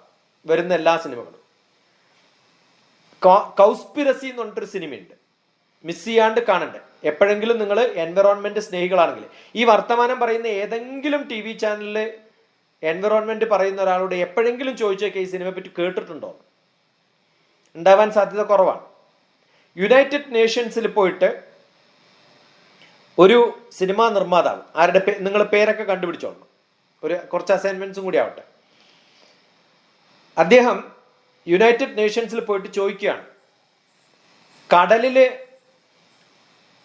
വരുന്ന എല്ലാ സിനിമകളും. കൗസ്പിരസി എന്ന് പറഞ്ഞിട്ടൊരു സിനിമയുണ്ട്, മിസ് ചെയ്യാണ്ട് കാണണ്ടേ. എപ്പോഴെങ്കിലും നിങ്ങൾ എൻവറോൺമെന്റ് സ്നേഹികളാണെങ്കിൽ ഈ വർത്തമാനം പറയുന്ന ഏതെങ്കിലും TV ചാനലിൽ എൻവറോൺമെന്റ് പറയുന്ന ഒരാളോട് എപ്പോഴെങ്കിലും ചോദിച്ചേക്കെ ഈ സിനിമയെ പറ്റി കേട്ടിട്ടുണ്ടോ? ഉണ്ടാവാൻ സാധ്യത കുറവാണ്. യുണൈറ്റഡ് നേഷൻസിൽ പോയിട്ട് ഒരു സിനിമാ നിർമ്മാതാവ്, ആരുടെ നിങ്ങൾ പേരൊക്കെ കണ്ടുപിടിച്ചോളണം, കുറച്ച് അസൈൻമെന്റ്സും കൂടി ആവട്ടെ. അദ്ദേഹം യുണൈറ്റഡ് നേഷൻസിൽ പോയിട്ട് ചോദിക്കുകയാണ്,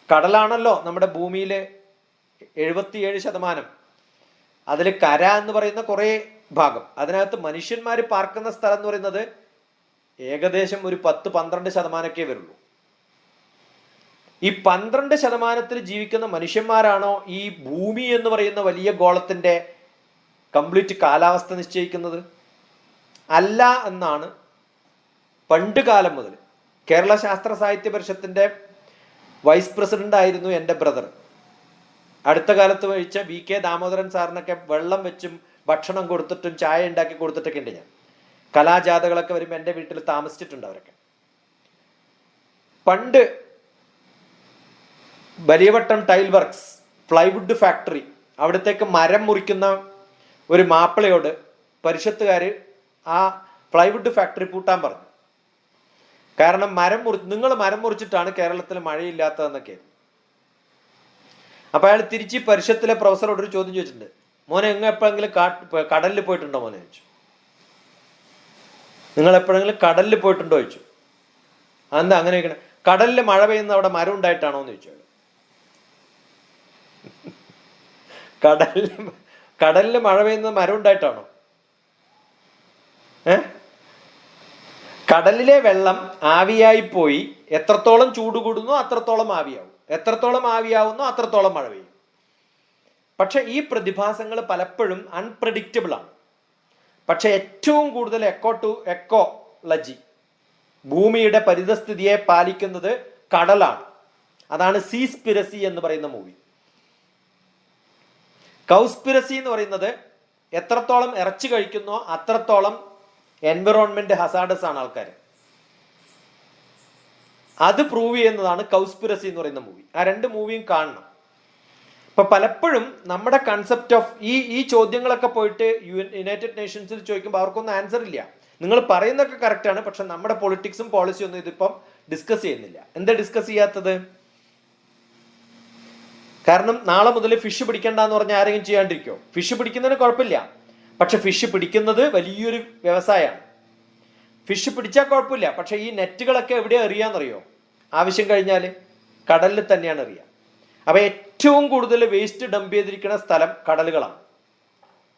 കടലാണല്ലോ നമ്മുടെ ഭൂമിയിലെ 77%. അതിൽ കര എന്ന് പറയുന്ന കുറേ ഭാഗം, അതിനകത്ത് മനുഷ്യന്മാർ പാർക്കുന്ന സ്ഥലം എന്ന് പറയുന്നത് ഏകദേശം ഒരു 10-12% വരുള്ളൂ. ഈ 12% ജീവിക്കുന്ന മനുഷ്യന്മാരാണോ ഈ ഭൂമി എന്ന് പറയുന്ന വലിയ ഗോളത്തിന്റെ കംപ്ലീറ്റ് കാലാവസ്ഥ നിശ്ചയിക്കുന്നത്? അല്ല എന്നാണ് പണ്ട് കാലം മുതൽ. കേരള ശാസ്ത്ര സാഹിത്യ പരിഷത്തിന്റെ വൈസ് പ്രസിഡന്റ് ആയിരുന്നു എൻ്റെ ബ്രദർ. അടുത്ത കാലത്ത് വഹിച്ച VK ദാമോദരൻ സാറിനൊക്കെ വെള്ളം വെച്ചും ഭക്ഷണം കൊടുത്തിട്ടും ചായ ഉണ്ടാക്കി കൊടുത്തിട്ടൊക്കെ ഉണ്ട്. ഞാൻ കലാജാഥകളൊക്കെ വരുമ്പോൾ എൻ്റെ വീട്ടിൽ താമസിച്ചിട്ടുണ്ട് അവരൊക്കെ. പണ്ട് ബലിയവട്ടം ടൈൽ വർക്ക്സ് പ്ലൈവുഡ് ഫാക്ടറി, അവിടത്തേക്ക് മരം മുറിക്കുന്ന ഒരു മാപ്പിളയോട് പരിഷത്തുകാർ ആ പ്ലൈവുഡ് ഫാക്ടറി പൂട്ടാൻ പറഞ്ഞു. കാരണം നിങ്ങൾ മരം മുറിച്ചിട്ടാണ് കേരളത്തിൽ മഴയില്ലാത്തതെന്നൊക്കെ. അപ്പൊ അയാൾ തിരിച്ച് പരിഷത്തിലെ പ്രൊഫസറോട് ഒരു ചോദ്യം ചോദിച്ചിട്ടുണ്ട്, മോനെ എപ്പോഴെങ്കിലും കടലിൽ പോയിട്ടുണ്ടോ മോനെ ചോദിച്ചു. നിങ്ങൾ എപ്പോഴെങ്കിലും കടലിൽ പോയിട്ടുണ്ടോ ചോദിച്ചു. അതെന്താ അങ്ങനെ ചോദിക്കണേ? കടലിൽ മഴ പെയ്യുന്ന അവിടെ മരം ഉണ്ടായിട്ടാണോ എന്ന് ചോദിച്ചു. കടലിൽ മഴ പെയ്യുന്നത് മരം ഉണ്ടായിട്ടാണോ? കടലിലെ വെള്ളം ആവിയായി പോയി എത്രത്തോളം ചൂട് കൂടുന്നോ അത്രത്തോളം ആവിയാവും, എത്രത്തോളം ആവിയാവുന്നോ അത്രത്തോളം മഴ പെയ്യും. പക്ഷെ ഈ പ്രതിഭാസങ്ങൾ പലപ്പോഴും അൺപ്രഡിക്റ്റബിൾ ആണ്. പക്ഷെ ഏറ്റവും കൂടുതൽ എക്കോളജി, ഭൂമിയുടെ പരിതസ്ഥിതിയെ പാലിക്കുന്നത് കടലാണ്. അതാണ് സീസ്പിരസി എന്ന് പറയുന്ന മൂവി. കൗസ്പിരസി എന്ന് പറയുന്നത് എത്രത്തോളം ഇറച്ചി കഴിക്കുന്നോ അത്രത്തോളം എൻവിറോൺമെന്റ് ഹസാഡസ് ആണ് ആൾക്കാർ. അത് പ്രൂവ് ചെയ്യുന്നതാണ് കൗസ്പിരസി എന്ന് പറയുന്ന മൂവി. ആ 2 മൂവിയും കാണണം. ഇപ്പൊ പലപ്പോഴും നമ്മുടെ കൺസെപ്റ്റ് ഓഫ് ഈ ചോദ്യങ്ങളൊക്കെ പോയിട്ട് യുണൈറ്റഡ് നേഷൻസിൽ ചോദിക്കുമ്പോൾ അവർക്കൊന്നും ആൻസർ ഇല്ല. നിങ്ങൾ പറയുന്നതൊക്കെ കറക്റ്റാണ്, പക്ഷെ നമ്മുടെ പൊളിറ്റിക്സും പോളിസിയും ഒന്നും ഇതിപ്പം ഡിസ്കസ് ചെയ്യുന്നില്ല. എന്താ ഡിസ്കസ് ചെയ്യാത്തത്? കാരണം നാളെ മുതൽ ഫിഷ് പിടിക്കണ്ടെന്ന് പറഞ്ഞാൽ ആരെങ്കിലും ചെയ്യാണ്ടിരിക്കോ? ഫിഷ് പിടിക്കുന്നതിന് കുഴപ്പമില്ല, പക്ഷെ ഫിഷ് പിടിക്കുന്നത് വലിയൊരു വ്യവസായമാണ്. ഫിഷ് പിടിച്ചാൽ കുഴപ്പമില്ല, പക്ഷെ ഈ നെറ്റുകളൊക്കെ എവിടെയാ എറിയാന്നറിയോ? ആവശ്യം കഴിഞ്ഞാൽ കടലിൽ തന്നെയാണ് എറിയുക. അപ്പൊ ഏറ്റവും കൂടുതൽ വേസ്റ്റ് ഡംപ് ചെയ്തിരിക്കുന്ന സ്ഥലം കടലുകളാണ്.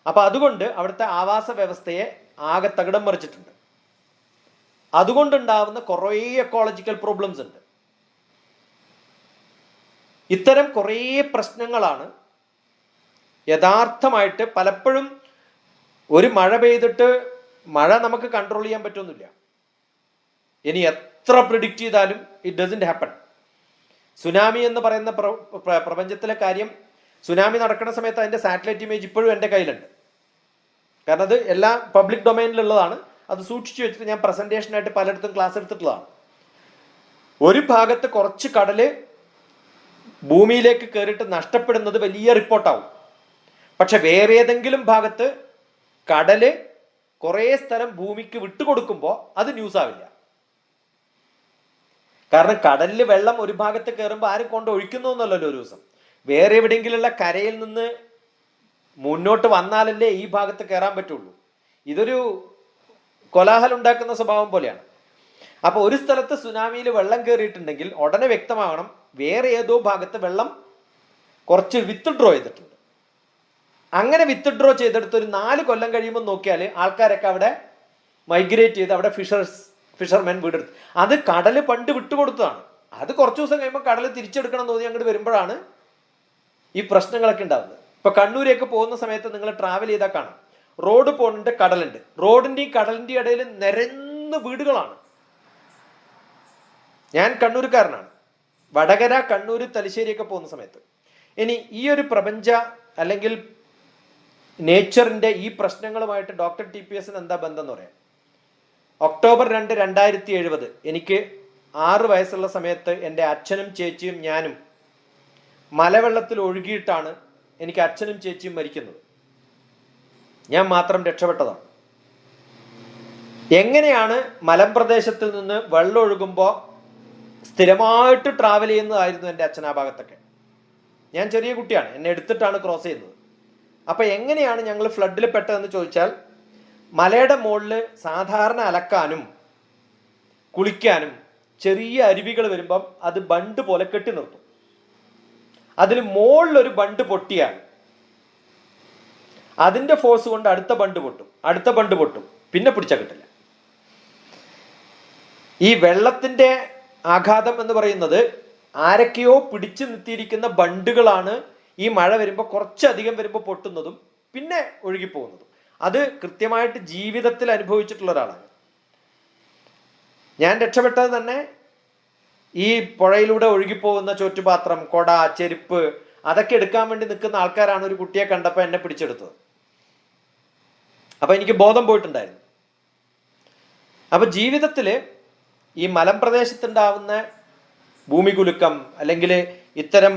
അപ്പൊ അതുകൊണ്ട് അവിടുത്തെ ആവാസ വ്യവസ്ഥയെ ആകെ തകിടം മറിച്ചിട്ടുണ്ട്. അതുകൊണ്ടുണ്ടാവുന്ന കുറേ എക്കോളജിക്കൽ പ്രോബ്ലംസ് ഉണ്ട്. ഇത്തരം കുറേ പ്രശ്നങ്ങളാണ് യഥാർത്ഥമായിട്ട് പലപ്പോഴും ഒരു മഴ പെയ്തിട്ട് മഴ നമുക്ക് കൺട്രോൾ ചെയ്യാൻ പറ്റുന്നില്ല. ഇനി എത്ര പ്രിഡിക്റ്റ് ചെയ്താലും ഇറ്റ് ഡസൻറ്റ് ഹാപ്പൺ. സുനാമി എന്ന് പറയുന്ന പ്രപഞ്ചത്തിലെ കാര്യം, സുനാമി നടക്കുന്ന സമയത്ത് അതിന്റെ സാറ്റലൈറ്റ് ഇമേജ് ഇപ്പോഴും എൻ്റെ കയ്യിലുണ്ട്. കാരണം അത് എല്ലാ പബ്ലിക് ഡൊമൈനിലുള്ളതാണ്. അത് സൂക്ഷിച്ചു വെച്ചിട്ട് ഞാൻ പ്രസന്റേഷനായിട്ട് പലയിടത്തും ക്ലാസ് എടുത്തിട്ടുള്ളതാണ്. ഒരു ഭാഗത്ത് കുറച്ച് കടല് ഭൂമിയിലേക്ക് കയറിയിട്ട് നഷ്ടപ്പെടുന്നത് വലിയ റിപ്പോർട്ടാവും. പക്ഷെ വേറെ ഏതെങ്കിലും ഭാഗത്ത് കടല് കുറേ സ്ഥലം ഭൂമിക്ക് വിട്ടുകൊടുക്കുമ്പോൾ അത് ന്യൂസ് ആവില്ല. കാരണം കടലിൽ വെള്ളം ഒരു ഭാഗത്ത് കയറുമ്പോൾ ആരും കൊണ്ട് ഒഴിക്കുന്നു എന്നല്ലല്ലോ ഒരു ദിവസം. വേറെ എവിടെയെങ്കിലുള്ള കരയിൽ നിന്ന് മുന്നോട്ട് വന്നാലല്ലേ ഈ ഭാഗത്ത് കയറാൻ പറ്റുള്ളൂ. ഇതൊരു കോലാഹലം ഉണ്ടാക്കുന്ന സ്വഭാവം പോലെയാണ്. അപ്പൊ ഒരു സ്ഥലത്ത് സുനാമിയിൽ വെള്ളം കയറിയിട്ടുണ്ടെങ്കിൽ ഉടനെ വ്യക്തമാവണം വേറെ ഏതോ ഭാഗത്ത് വെള്ളം കുറച്ച് വിത്ത്ഡ്രോ ചെയ്തിട്ടുണ്ട്. അങ്ങനെ വിത്ത്ഡ്രോ ചെയ്തെടുത്ത് ഒരു 4 കൊല്ലം കഴിയുമ്പോൾ നോക്കിയാൽ ആൾക്കാരൊക്കെ അവിടെ മൈഗ്രേറ്റ് ചെയ്ത് അവിടെ ഫിഷർമെൻ വീടെടുത്ത്. അത് കടല് പണ്ട് വിട്ടുകൊടുത്തതാണ്. അത് കുറച്ച് ദിവസം കഴിയുമ്പോൾ കടല് തിരിച്ചെടുക്കണം തോന്നി അങ്ങോട്ട് വരുമ്പോഴാണ് ഈ പ്രശ്നങ്ങളൊക്കെ ഉണ്ടാകുന്നത്. ഇപ്പൊ കണ്ണൂരേക്ക് പോകുന്ന സമയത്ത് നിങ്ങൾ ട്രാവൽ ചെയ്താൽ കാണാം, റോഡ് പോകുന്നുണ്ട്, കടലുണ്ട്. റോഡിന്റെയും കടലിന്റെയും ഇടയിൽ നിരന്ന് വീടുകളാണ്. ഞാൻ കണ്ണൂർക്കാരനാണ്. വടകര, കണ്ണൂർ, തലശ്ശേരിയൊക്കെ പോകുന്ന സമയത്ത് ഇനി ഈ ഒരു പ്രപഞ്ച അല്ലെങ്കിൽ നേച്ചറിന്റെ ഈ പ്രശ്നങ്ങളുമായിട്ട് ഡോക്ടർ TPS എന്താ ബന്ധം എന്ന് പറയാം. ഒക്ടോബർ 2, 2070 എനിക്ക് 6 വയസ്സുള്ള സമയത്ത് എൻ്റെ അച്ഛനും ചേച്ചിയും ഞാനും മലവെള്ളത്തിൽ ഒഴുകിയിട്ടാണ് എനിക്ക് അച്ഛനും ചേച്ചിയും മരിക്കുന്നത്. ഞാൻ മാത്രം രക്ഷപ്പെട്ടതാണ്. എങ്ങനെയാണ് മലമ്പ്രദേശത്തിൽ നിന്ന് വെള്ളം ഒഴുകുമ്പോൾ സ്ഥിരമായിട്ട് ട്രാവൽ ചെയ്യുന്നതായിരുന്നു എൻ്റെ അച്ഛൻ ആ ഭാഗത്തൊക്കെ. ഞാൻ ചെറിയ കുട്ടിയാണ്, എന്നെ എടുത്തിട്ടാണ് ക്രോസ് ചെയ്യുന്നത്. അപ്പൊ എങ്ങനെയാണ് ഞങ്ങൾ ഫ്ലഡിൽ പെട്ടതെന്ന് ചോദിച്ചാൽ, മലയുടെ മുകളിൽ സാധാരണ അലക്കാനും കുളിക്കാനും ചെറിയ അരുവികൾ വരുമ്പം അത് ബണ്ട് പോലെ കെട്ടി നിർത്തും. അതിൽ മുകളിലൊരു ബണ്ട് പൊട്ടിയാൽ അതിന്റെ ഫോഴ്സ് കൊണ്ട് അടുത്ത ബണ്ട് പൊട്ടും, പിന്നെ പിടിച്ചാൽ കിട്ടില്ല. ഈ വെള്ളത്തിന്റെ ആഘാതം എന്ന് പറയുന്നത് ആരൊക്കെയോ പിടിച്ചു നിർത്തിയിരിക്കുന്ന ബണ്ടുകളാണ് ഈ മഴ വരുമ്പോൾ കുറച്ചധികം വരുമ്പോൾ പൊട്ടുന്നതും പിന്നെ ഒഴുകിപ്പോകുന്നതും. അത് കൃത്യമായിട്ട് ജീവിതത്തിൽ അനുഭവിച്ചിട്ടുള്ള ഒരാളാണ് ഞാൻ. രക്ഷപ്പെട്ടത് തന്നെ ഈ പുഴയിലൂടെ ഒഴുകിപ്പോകുന്ന ചോറ്റുപാത്രം, കൊട, ചെരുപ്പ് അതൊക്കെ എടുക്കാൻ വേണ്ടി നിൽക്കുന്ന ആൾക്കാരാണ് ഒരു കുട്ടിയെ കണ്ടപ്പോൾ എന്നെ പിടിച്ചെടുത്തത്. അപ്പൊ എനിക്ക് ബോധം പോയിട്ടുണ്ടായിരുന്നു. അപ്പൊ ജീവിതത്തില് ഈ മലമ്പ്രദേശത്തുണ്ടാവുന്ന ഭൂമികുലുക്കം അല്ലെങ്കിൽ ഇത്തരം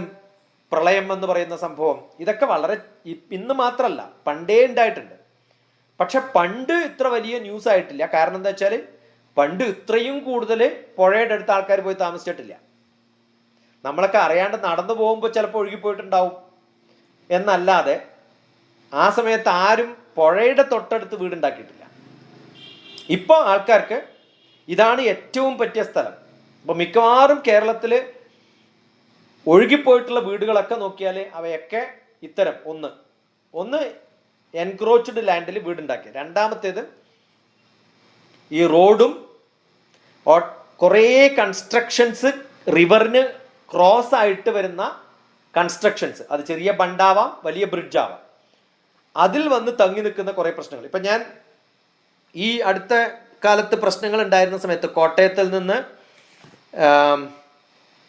പ്രളയം എന്ന് പറയുന്ന സംഭവം ഇതൊക്കെ വളരെ ഇന്ന് മാത്രമല്ല പണ്ടേ ഉണ്ടായിട്ടുണ്ട്. പക്ഷെ പണ്ട് ഇത്ര വലിയ ന്യൂസ് ആയിട്ടില്ല. കാരണം എന്താ വെച്ചാൽ പണ്ട് ഇത്രയും കൂടുതൽ പുഴയുടെ അടുത്ത് ആൾക്കാർ പോയി താമസിച്ചിട്ടില്ല. നമ്മളൊക്കെ അറിയാണ്ട് നടന്നു പോകുമ്പോൾ ചിലപ്പോൾ ഒഴുകിപ്പോയിട്ടുണ്ടാവും എന്നല്ലാതെ ആ സമയത്ത് ആരും പുഴയുടെ തൊട്ടടുത്ത് വീടുണ്ടാക്കിയിട്ടില്ല. ഇപ്പോൾ ആൾക്കാർക്ക് ഇതാണ് ഏറ്റവും പറ്റിയ സ്ഥലം. അപ്പൊ മിക്കവാറും കേരളത്തില് ഒഴുകിപ്പോയിട്ടുള്ള വീടുകളൊക്കെ നോക്കിയാൽ അവയൊക്കെ ഇത്തരം ഒന്ന് എൻക്രോച്ച്ഡ് ലാൻഡിൽ വീടുണ്ടാക്കി, രണ്ടാമത്തേത് ഈ റോഡും കുറേ കൺസ്ട്രക്ഷൻസ് റിവറിന് ക്രോസ് ആയിട്ട് വരുന്ന കൺസ്ട്രക്ഷൻസ്, അത് ചെറിയ ബണ്ടാവാം വലിയ ബ്രിഡ്ജ് ആവാം, അതിൽ വന്ന് തങ്ങി നിൽക്കുന്ന കുറേ പ്രശ്നങ്ങൾ. ഇപ്പം ഞാൻ ഈ അടുത്ത കാലത്ത് പ്രശ്നങ്ങൾ ഉണ്ടായിരുന്ന സമയത്ത് കോട്ടയത്തിൽ നിന്ന്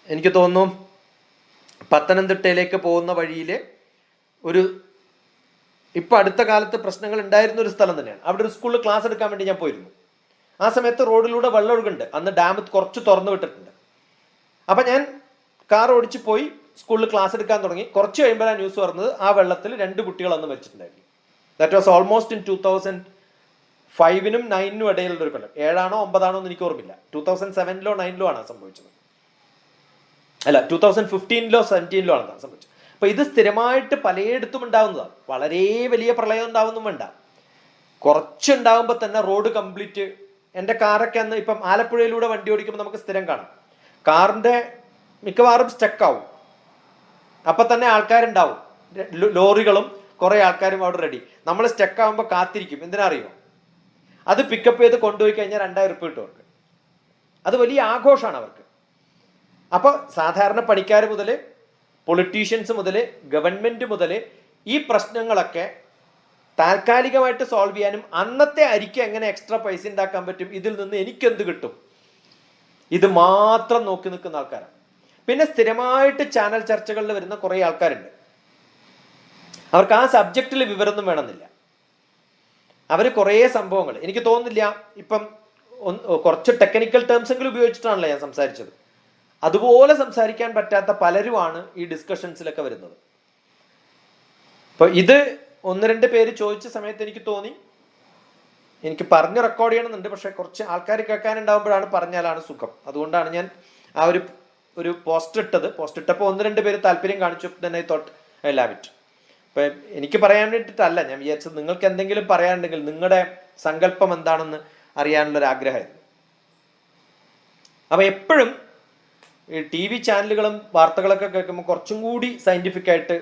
എനിക്ക് തോന്നുന്നു പത്തനംതിട്ടയിലേക്ക് പോകുന്ന വഴിയിൽ ഇപ്പം അടുത്ത കാലത്ത് പ്രശ്നങ്ങൾ ഉണ്ടായിരുന്ന ഒരു സ്ഥലം തന്നെയാണ്. അവിടെ ഒരു സ്കൂളിൽ ക്ലാസ് എടുക്കാൻ വേണ്ടി ഞാൻ പോയിരുന്നു. ആ സമയത്ത് റോഡിലൂടെ വെള്ളം ഒഴുകുന്നുണ്ട്. അന്ന് ഡാം കുറച്ച് തുറന്നു വിട്ടിട്ടുണ്ട്. അപ്പം ഞാൻ കാർ ഓടിച്ച് പോയി സ്കൂളിൽ ക്ലാസ് എടുക്കാൻ തുടങ്ങി. കുറച്ച് കഴിയുമ്പോഴാണ് ന്യൂസ് പറഞ്ഞത് ആ വെള്ളത്തിൽ 2 കുട്ടികൾ അന്ന് മരിച്ചിട്ടുണ്ടായിരുന്നു. ദാറ്റ് വാസ് ഓൾമോസ്റ്റ് ഇൻ 2005-നും 2009-നും ഇടയിലുള്ള ഒരു കൊല്ലം. 7ആണോ 9ആണോ എന്ന് എനിക്ക് ഓർമ്മയില്ല. 2007-ലോ 2009-ലോ ആണ് സംഭവിച്ചത്. അല്ല, 2015-ലോ 2017-ലോ ആണ് സംഭവിച്ചത്. അപ്പൊ ഇത് സ്ഥിരമായിട്ട് പലയിടത്തും ഉണ്ടാകുന്നതാണ്. വളരെ വലിയ പ്രളയം ഉണ്ടാവുന്നും വേണ്ട, കുറച്ചുണ്ടാകുമ്പോൾ തന്നെ റോഡ് കംപ്ലീറ്റ്. എൻ്റെ കാറൊക്കെ അന്ന് ഇപ്പം ആലപ്പുഴയിലൂടെ വണ്ടി ഓടിക്കുമ്പോൾ നമുക്ക് സ്ഥിരം കാണാം, കാറിൻ്റെ മിക്കവാറും സ്റ്റക്കാവും. അപ്പം തന്നെ ആൾക്കാരുണ്ടാവും, ലോറികളും കുറേ ആൾക്കാരും അവിടെ റെഡി. നമ്മൾ സ്റ്റക്കാവുമ്പോൾ കാത്തിരിക്കും. എന്തിനാ അറിയോ? അത് പിക്കപ്പ് ചെയ്ത് കൊണ്ടുപോയി കഴിഞ്ഞാൽ 2000 ഉറുപ്പിക കിട്ടും അവർക്ക്. അത് വലിയ ആഘോഷമാണ് അവർക്ക്. അപ്പോൾ സാധാരണ പണിക്കാർ മുതൽ പൊളിറ്റീഷ്യൻസ് മുതൽ ഗവൺമെൻറ് മുതൽ ഈ പ്രശ്നങ്ങളൊക്കെ താൽക്കാലികമായിട്ട് സോൾവ് ചെയ്യാനും അന്നത്തെ അരിക്ക് എങ്ങനെ എക്സ്ട്രാ പൈസ ഉണ്ടാക്കാൻ പറ്റും, ഇതിൽ നിന്ന് എനിക്കെന്ത് കിട്ടും, ഇത് മാത്രം നോക്കി നിൽക്കുന്ന ആൾക്കാരാണ്. പിന്നെ സ്ഥിരമായിട്ട് ചാനൽ ചർച്ചകളിൽ വരുന്ന കുറേ ആൾക്കാരുണ്ട്. അവർക്ക് ആ സബ്ജക്റ്റിൽ വിവരമൊന്നും വേണമെന്നില്ല. അവർ കുറേ സംഭവങ്ങൾ, എനിക്ക് തോന്നുന്നില്ല ഇപ്പം കുറച്ച് ടെക്നിക്കൽ ടേംസ് എങ്കിലും ഉപയോഗിച്ചിട്ടാണല്ലോ ഞാൻ സംസാരിച്ചത്. അതുപോലെ സംസാരിക്കാൻ പറ്റാത്ത പലരുമാണ് ഈ ഡിസ്കഷൻസിലൊക്കെ വരുന്നത്. അപ്പോൾ ഇത് 1-2 പേര് ചോദിച്ച സമയത്ത് എനിക്ക് തോന്നി എനിക്ക് പറഞ്ഞ് റെക്കോർഡ് ചെയ്യണമെന്നുണ്ട്, പക്ഷെ കുറച്ച് ആൾക്കാർ കേൾക്കാനുണ്ടാകുമ്പോഴാണ് പറഞ്ഞാലാണ് സുഖം. അതുകൊണ്ടാണ് ഞാൻ ആ ഒരു പോസ്റ്റ് ഇട്ടത്. പോസ്റ്റ് ഇട്ടപ്പോൾ 1-2 പേര് താല്പര്യം കാണിച്ചു. തന്നെ തോട്ട് ഐ ലവ് ഇറ്റ്. അപ്പം എനിക്ക് പറയാൻ വേണ്ടിയിട്ടല്ല, ഞാൻ വിചാരിച്ചത് നിങ്ങൾക്ക് എന്തെങ്കിലും പറയാനുണ്ടെങ്കിൽ നിങ്ങളുടെ സങ്കല്പം എന്താണെന്ന് അറിയാനുള്ളൊരു ആഗ്രഹമായിരുന്നു. അപ്പം എപ്പോഴും ഈ TV ചാനലുകളും വാർത്തകളൊക്കെ കേൾക്കുമ്പോൾ കുറച്ചും കൂടി സയൻറ്റിഫിക് ആയിട്ട്,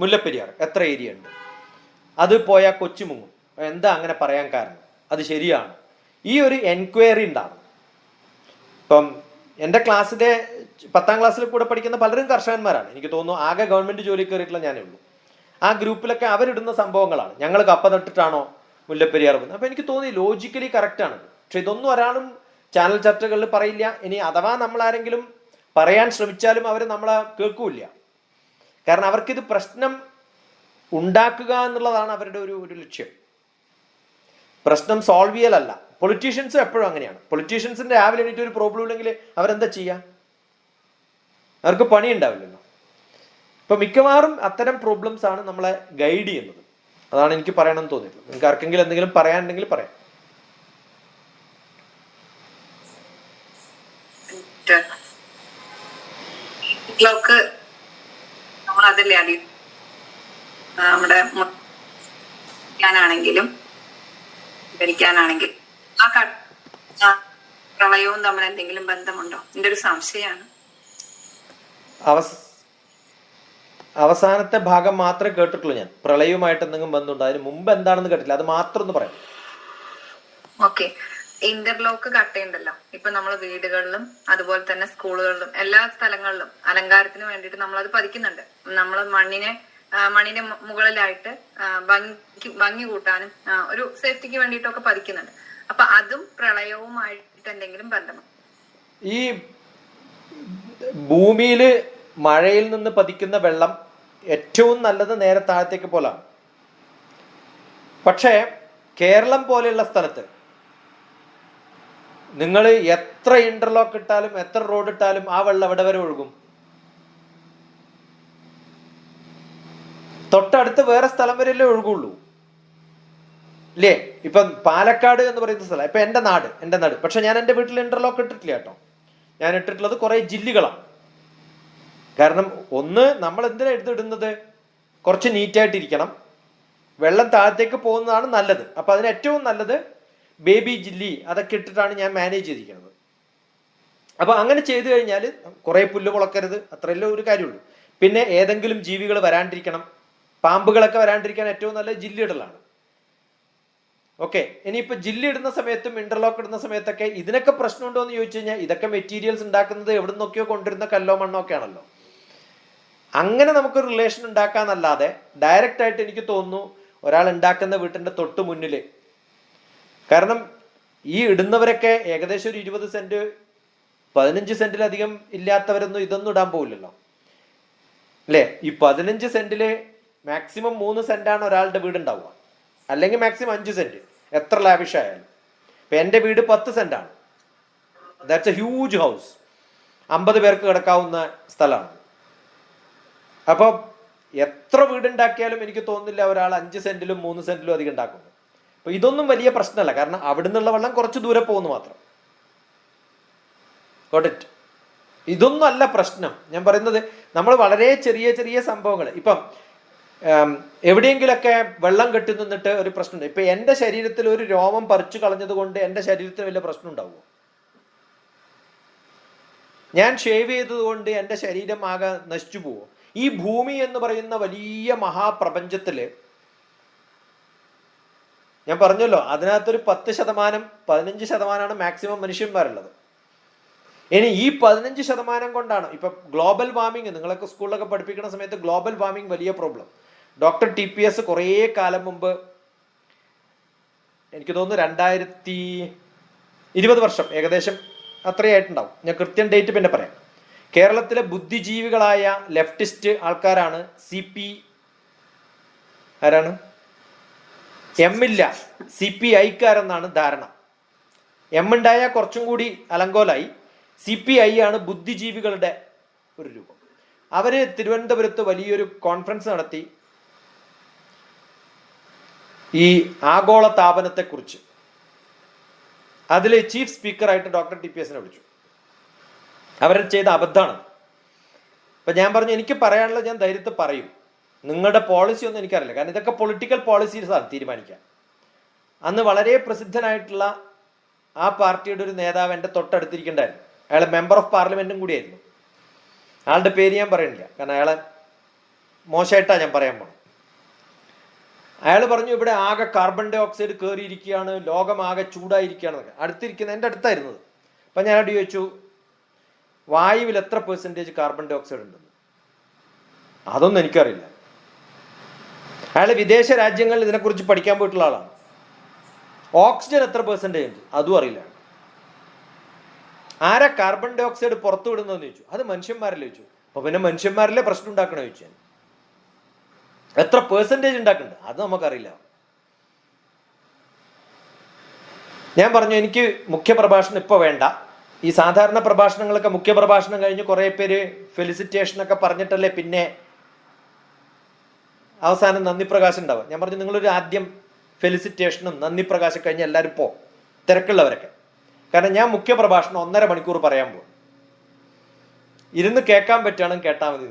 മുല്ലപ്പെരിയാർ എത്ര ഏരിയ ഉണ്ട്, അത് പോയാൽ കൊച്ചു മുങ്ങും, എന്താ അങ്ങനെ പറയാൻ കാരണം, അത് ശരിയാണ്, ഈ ഒരു എൻക്വയറി ഉണ്ടാകും. ഇപ്പം എൻ്റെ ക്ലാസ്സിലെ 10ാം ക്ലാസ്സിൽ കൂടെ പഠിക്കുന്ന പലരും കർഷകന്മാരാണ്. എനിക്ക് തോന്നുന്നു ആകെ ഗവൺമെൻറ് ജോലി കയറിയിട്ടുള്ള ഞാനേ ഉള്ളൂ. ആ ഗ്രൂപ്പിലൊക്കെ അവരിടുന്ന സംഭവങ്ങളാണ്, ഞങ്ങൾ കപ്പ നട്ടിട്ടാണോ മുല്ലപ്പെരിയാർ വന്നത്. അപ്പം എനിക്ക് തോന്നി ലോജിക്കലി കറക്റ്റാണ്. പക്ഷെ ഇതൊന്നും ഒരാളും ചാനൽ ചർച്ചകളിൽ പറയില്ല. ഇനി അഥവാ നമ്മളാരെങ്കിലും പറയാൻ ശ്രമിച്ചാലും അവർ നമ്മളെ കേൾക്കൂല. കാരണം അവർക്കിത് പ്രശ്നം ഉണ്ടാക്കുക എന്നുള്ളതാണ് അവരുടെ ഒരു ലക്ഷ്യം, പ്രശ്നം സോൾവ് ചെയ്യലല്ല. പൊളിറ്റീഷ്യൻസും എപ്പോഴും അങ്ങനെയാണ്. പൊളിറ്റീഷ്യൻസിന്റെ രാവിലെ എണീറ്റ് ഒരു പ്രോബ്ലം ഇല്ലെങ്കിൽ അവരെന്താ ചെയ്യുക? അവർക്ക് പണി ഉണ്ടാവില്ലല്ലോ. ഇപ്പൊ മിക്കവാറും അത്തരം പ്രോബ്ലംസ് ആണ് നമ്മളെ ഗൈഡ് ചെയ്യുന്നത്. അതാണ് എനിക്ക് പറയണമെന്ന് തോന്നിയിട്ടുള്ളത്. നിങ്ങൾക്ക് ആർക്കെങ്കിലും എന്തെങ്കിലും പറയാനുണ്ടെങ്കിൽ പറയാം. നമ്മുടെ ാണെങ്കിലും ഭരിക്കാനാണെങ്കിലും ആ പ്രളയവും തമ്മിൽ എന്തെങ്കിലും ബന്ധമുണ്ടോ? എന്റെ ഒരു സംശയമാണ്. അവസാനത്തെ ഭാഗം മാത്രമേ കേട്ടിട്ടുള്ളൂ ഞാൻ. പ്രളയവുമായിട്ട് എന്തെങ്കിലും ബന്ധമുണ്ടോ? അതിന് മുമ്പ് എന്താണെന്ന് കേട്ടില്ല. അത് മാത്രം ഒന്ന് പറയാം. ഓക്കെ, ഇന്റർലോക്ക് കട്ടയുണ്ടല്ലോ ഇപ്പൊ നമ്മൾ വീടുകളിലും അതുപോലെ തന്നെ സ്കൂളുകളിലും എല്ലാ സ്ഥലങ്ങളിലും അലങ്കാരത്തിന് വേണ്ടിയിട്ട് നമ്മൾ അത് പതിക്കുന്നുണ്ട്. നമ്മൾ മണ്ണിന്റെ മുകളിലായിട്ട് ഭംഗി കൂട്ടാനും ഒരു സേഫ്റ്റിക്ക് വേണ്ടിയിട്ടൊക്കെ പതിക്കുന്നുണ്ട്. അപ്പൊ അതും പ്രളയവുമായിട്ട് എന്തെങ്കിലും ബന്ധമാണ്? ഈ ഭൂമിയില് മഴയിൽ നിന്ന് പതിക്കുന്ന വെള്ളം ഏറ്റവും നല്ലത് നേരെ താഴത്തേക്ക് പോലാണ്. പക്ഷേ കേരളം പോലെയുള്ള സ്ഥലത്ത് നിങ്ങൾ എത്ര ഇന്റർലോക്ക് ഇട്ടാലും എത്ര റോഡ് ഇട്ടാലും ആ വെള്ളം എവിടെ വരെ ഒഴുകും? തൊട്ടടുത്ത് വേറെ സ്ഥലം വരെയല്ലേ ഒഴുകുള്ളൂ, ഇല്ലേ? ഇപ്പം പാലക്കാട് എന്ന് പറയുന്ന സ്ഥലം, ഇപ്പൊ എൻ്റെ നാട്. പക്ഷെ ഞാൻ എൻ്റെ വീട്ടിൽ ഇന്റർലോക്ക് ഇട്ടിട്ടില്ല കേട്ടോ. ഞാൻ ഇട്ടിട്ടുള്ളത് കുറെ ജില്ലുകളാണ്. കാരണം ഒന്ന്, നമ്മൾ എന്തിനാ എടുത്തിടുന്നത്? കുറച്ച് നീറ്റായിട്ടിരിക്കണം, വെള്ളം താഴത്തേക്ക് പോകുന്നതാണ് നല്ലത്. അപ്പൊ അതിന് ഏറ്റവും നല്ലത് ബേബി ജില്ലി അതൊക്കെ ഇട്ടിട്ടാണ് ഞാൻ മാനേജ് ചെയ്തിരിക്കുന്നത്. അപ്പൊ അങ്ങനെ ചെയ്തു കഴിഞ്ഞാൽ കുറെ പുല്ല് മുളക്കരുത്, അത്രയല്ലേ ഒരു കാര്യമുള്ളൂ. പിന്നെ ഏതെങ്കിലും ജീവികൾ വരാണ്ടിരിക്കണം, പാമ്പുകളൊക്കെ വരാണ്ടിരിക്കാൻ ഏറ്റവും നല്ല ജില്ലി ഇടലാണ്. ഓക്കെ, ഇനിയിപ്പോ ജില്ലി ഇടുന്ന സമയത്തും ഇന്റർലോക്ക് ഇടുന്ന സമയത്തൊക്കെ ഇതിനൊക്കെ പ്രശ്നമുണ്ടോ എന്ന് ചോദിച്ചു കഴിഞ്ഞാൽ ഇതൊക്കെ മെറ്റീരിയൽസ് ഉണ്ടാക്കുന്നത് എവിടെ നിന്നൊക്കെയോ കൊണ്ടുവരുന്ന കല്ലോ മണ്ണോ ഒക്കെ ആണല്ലോ. അങ്ങനെ നമുക്കൊരു റിലേഷൻ ഉണ്ടാക്കാന്നല്ലാതെ ഡയറക്റ്റ് ആയിട്ട് എനിക്ക് തോന്നുന്നു ഒരാൾ ഉണ്ടാക്കുന്ന വീട്ടിന്റെ തൊട്ട് മുന്നില്, കാരണം ഈ ഇടുന്നവരൊക്കെ ഏകദേശം ഒരു 20 സെന്റ് 15 സെന്റിലധികം ഇല്ലാത്തവരൊന്നും ഇതൊന്നും ഇടാൻ പോകില്ലല്ലോ, അല്ലേ? ഈ 15 സെന്റില് മാക്സിമം 3 സെന്റാണ് ഒരാളുടെ വീടുണ്ടാവുക, അല്ലെങ്കിൽ മാക്സിമം 5 സെന്റ്, എത്ര ലാവിഷ് ആയാലും. ഇപ്പൊ എൻ്റെ വീട് 10 സെന്റാണ്. That's a huge house. 50 പേർക്ക് കിടക്കാവുന്ന സ്ഥലമാണ്. അപ്പോൾ എത്ര വീടുണ്ടാക്കിയാലും എനിക്ക് തോന്നുന്നില്ല ഒരാൾ 5 സെന്റിലും 3 സെന്റിലും അധികം ഉണ്ടാക്കുന്നു. അപ്പൊ ഇതൊന്നും വലിയ പ്രശ്നമല്ല, കാരണം അവിടെ നിന്നുള്ള വെള്ളം കുറച്ച് ദൂരെ പോകുന്നു മാത്രം. Got it? ഇതൊന്നും അല്ല പ്രശ്നം. ഞാൻ പറയുന്നത് നമ്മൾ വളരെ ചെറിയ ചെറിയ സംഭവങ്ങൾ. ഇപ്പം എവിടെയെങ്കിലൊക്കെ വെള്ളം കെട്ടി നിന്നിട്ട് ഒരു പ്രശ്നമുണ്ട്. ഇപ്പൊ എന്റെ ശരീരത്തിൽ ഒരു രോമം പറിച്ചു കളഞ്ഞത് കൊണ്ട് എന്റെ ശരീരത്തിന് വലിയ പ്രശ്നം ഉണ്ടാവുമോ? ഞാൻ ഷേവ് ചെയ്തത് കൊണ്ട് എന്റെ ശരീരം ആകെ നശിച്ചു പോവോ? ഈ ഭൂമി എന്ന് പറയുന്ന വലിയ മഹാപ്രപഞ്ചത്തില് ഞാൻ പറഞ്ഞല്ലോ, അതിനകത്തൊരു 10%, 15% മാക്സിമം മനുഷ്യന്മാരുള്ളത്. ഇനി ഈ 15% കൊണ്ടാണ് ഇപ്പൊ ഗ്ലോബൽ വാർമിംഗ്, നിങ്ങളൊക്കെ സ്കൂളിലൊക്കെ പഠിപ്പിക്കുന്ന സമയത്ത് ഗ്ലോബൽ വാർമിംഗ് വലിയ പ്രോബ്ലം. ഡോക്ടർ TPS കുറേ കാലം മുമ്പ്, എനിക്ക് തോന്നുന്നു 2020 വർഷം ഏകദേശം അത്രയായിട്ടുണ്ടാവും, ഞാൻ കൃത്യം ഡേറ്റ് പിന്നെ പറയാം. കേരളത്തിലെ ബുദ്ധിജീവികളായ ലെഫ്റ്റിസ്റ്റ് ആൾക്കാരാണ് ആരാണ് എമ്മില്ല CPIക്കാരെന്നാണ് ധാരണ. എം ഉണ്ടായാൽ കുറച്ചും കൂടി അലങ്കോലായി. CPI ആണ് ബുദ്ധിജീവികളുടെ ഒരു രൂപം. അവര് തിരുവനന്തപുരത്ത് വലിയൊരു കോൺഫറൻസ് നടത്തി ഈ ആഗോള താപനത്തെ കുറിച്ച്. അതിൽ ചീഫ് സ്പീക്കറായിട്ട് ഡോക്ടർ TPSനെ വിളിച്ചു. അവർ ചെയ്ത അബദ്ധമാണ്. അപ്പൊ ഞാൻ പറഞ്ഞു, എനിക്ക് പറയാനുള്ളത് ഞാൻ ധൈര്യത്തിൽ പറയും. നിങ്ങളുടെ പോളിസി ഒന്നും എനിക്കറിയില്ല, കാരണം ഇതൊക്കെ പൊളിറ്റിക്കൽ പോളിസീസാണ് തീരുമാനിക്കാൻ. അന്ന് വളരെ പ്രസിദ്ധനായിട്ടുള്ള ആ പാർട്ടിയുടെ ഒരു നേതാവ് എൻ്റെ തൊട്ടടുത്തിരിക്കണ്ടായിരുന്നു. അയാൾ മെമ്പർ ഓഫ് പാർലമെന്റും കൂടിയായിരുന്നു. അയാളുടെ പേര് ഞാൻ പറയണില്ല, കാരണം അയാളെ മോശമായിട്ടാണ് ഞാൻ പറയാൻ പോണത്. അയാൾ പറഞ്ഞു, ഇവിടെ ആകെ കാർബൺ ഡൈ ഓക്സൈഡ് കയറിയിരിക്കുകയാണ്, ലോകം ആകെ ചൂടായിരിക്കുകയാണെന്നൊക്കെ. അടുത്തിരിക്കുന്ന എൻ്റെ അടുത്തായിരുന്നത്. അപ്പം ഞാൻ അവിടെ ചോദിച്ചു, വായുവിൽ എത്ര % കാർബൺ ഡൈ ഓക്സൈഡ് ഉണ്ടെന്ന്? അതൊന്നും എനിക്കറിയില്ല. അയാൾ വിദേശ രാജ്യങ്ങളിൽ ഇതിനെക്കുറിച്ച് പഠിക്കാൻ പോയിട്ടുള്ള ആളാണ്. ഓക്സിജൻ എത്ര % ഉണ്ട് അതും അറിയില്ല. ആരാ കാർബൺ ഡൈ ഓക്സൈഡ് പുറത്തു വിടുന്നതെന്ന് ചോദിച്ചു. അത് മനുഷ്യന്മാരല്ലേ ചോദിച്ചു. അപ്പൊ പിന്നെ മനുഷ്യന്മാരിലെ പ്രശ്നം ഉണ്ടാക്കണോ ചോദിച്ചു. എത്ര % ഉണ്ടാക്കുന്നുണ്ട് അത് നമുക്കറിയില്ല. ഞാൻ പറഞ്ഞു, എനിക്ക് മുഖ്യ പ്രഭാഷണം ഇപ്പൊ വേണ്ട. ഈ സാധാരണ പ്രഭാഷണങ്ങളൊക്കെ മുഖ്യ പ്രഭാഷണം കഴിഞ്ഞ് കുറെ പേര് ഫെലിസിറ്റേഷനൊക്കെ പറഞ്ഞിട്ടല്ലേ പിന്നെ അവസാനം നന്ദി പ്രകാശം ഉണ്ടാവുക. ഞാൻ പറഞ്ഞു, നിങ്ങളൊരു ആദ്യം ഫെലിസിറ്റേഷനും നന്ദി പ്രകാശം കഴിഞ്ഞ് എല്ലാവരും പോ, തിരക്കുള്ളവരൊക്കെ. കാരണം ഞാൻ മുഖ്യ പ്രഭാഷണം 1.5 മണിക്കൂർ പറയാൻ പോകും. ഇരുന്ന് കേൾക്കാൻ പറ്റുകയാണെങ്കിൽ കേട്ടാൽ മതി.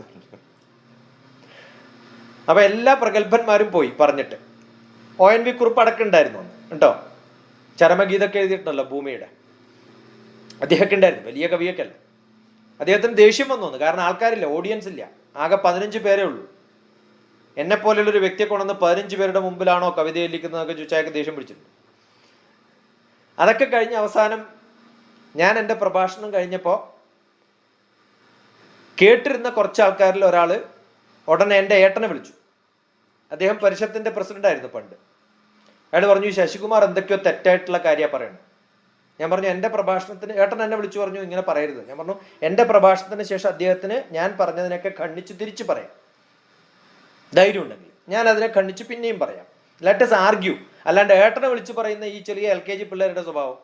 അപ്പൊ എല്ലാ പ്രഗത്ഭന്മാരും പോയി പറഞ്ഞിട്ട്. ONV കുറുപ്പ് അടക്കമുണ്ടായിരുന്നു കേട്ടോ. ചരമഗീതൊക്കെ എഴുതിയിട്ടുണ്ടല്ലോ ഭൂമിയുടെ, അദ്ദേഹമൊക്കെ ഉണ്ടായിരുന്നു. വലിയ കവിയൊക്കെ അല്ല. അദ്ദേഹത്തിന് ദേഷ്യം വന്നു, കാരണം ആൾക്കാരില്ല, ഓഡിയൻസ് ഇല്ല. ആകെ 15 പേരേ ഉള്ളൂ. എന്നെ പോലെയുള്ളൊരു വ്യക്തിയെ കൊണ്ടുവന്ന് 15 പേരുടെ മുമ്പിലാണോ കവിത എഴുതിക്കുന്നതൊക്കെ ചോദിച്ചാൽ ദേഷ്യം പിടിച്ചിട്ടുണ്ട്. അതൊക്കെ കഴിഞ്ഞ് അവസാനം ഞാൻ എൻ്റെ പ്രഭാഷണം കഴിഞ്ഞപ്പോൾ കേട്ടിരുന്ന കുറച്ച് ആൾക്കാരിൽ ഒരാൾ ഉടനെ എൻ്റെ ഏട്ടനെ വിളിച്ചു. അദ്ദേഹം പരിഷത്തിന്റെ പ്രസിഡന്റ് ആയിരുന്നു പണ്ട്. അയാൾ പറഞ്ഞു, ശശികുമാർ എന്തൊക്കെയോ തെറ്റായിട്ടുള്ള കാര്യമാണ് പറയുന്നത്. ഞാൻ പറഞ്ഞു, എൻ്റെ പ്രഭാഷണത്തിന്, ഏട്ടൻ എന്നെ വിളിച്ചു പറഞ്ഞു ഇങ്ങനെ പറയരുത്. ഞാൻ പറഞ്ഞു, എൻ്റെ പ്രഭാഷണത്തിന് ശേഷം അദ്ദേഹത്തിന് ഞാൻ പറഞ്ഞതിനൊക്കെ ഖണ്ഡിച്ച് തിരിച്ചു പറയാം, ധൈര്യം ഉണ്ടെങ്കിൽ ഞാൻ അതിനെ ഖണ്ഡിച്ച് പിന്നെയും പറയാം. Let us argue. അല്ലാണ്ട് ഏട്ടനെ വിളിച്ചു പറയുന്ന ഈ ചെറിയ LKG പിള്ളേരുടെ സ്വഭാവം.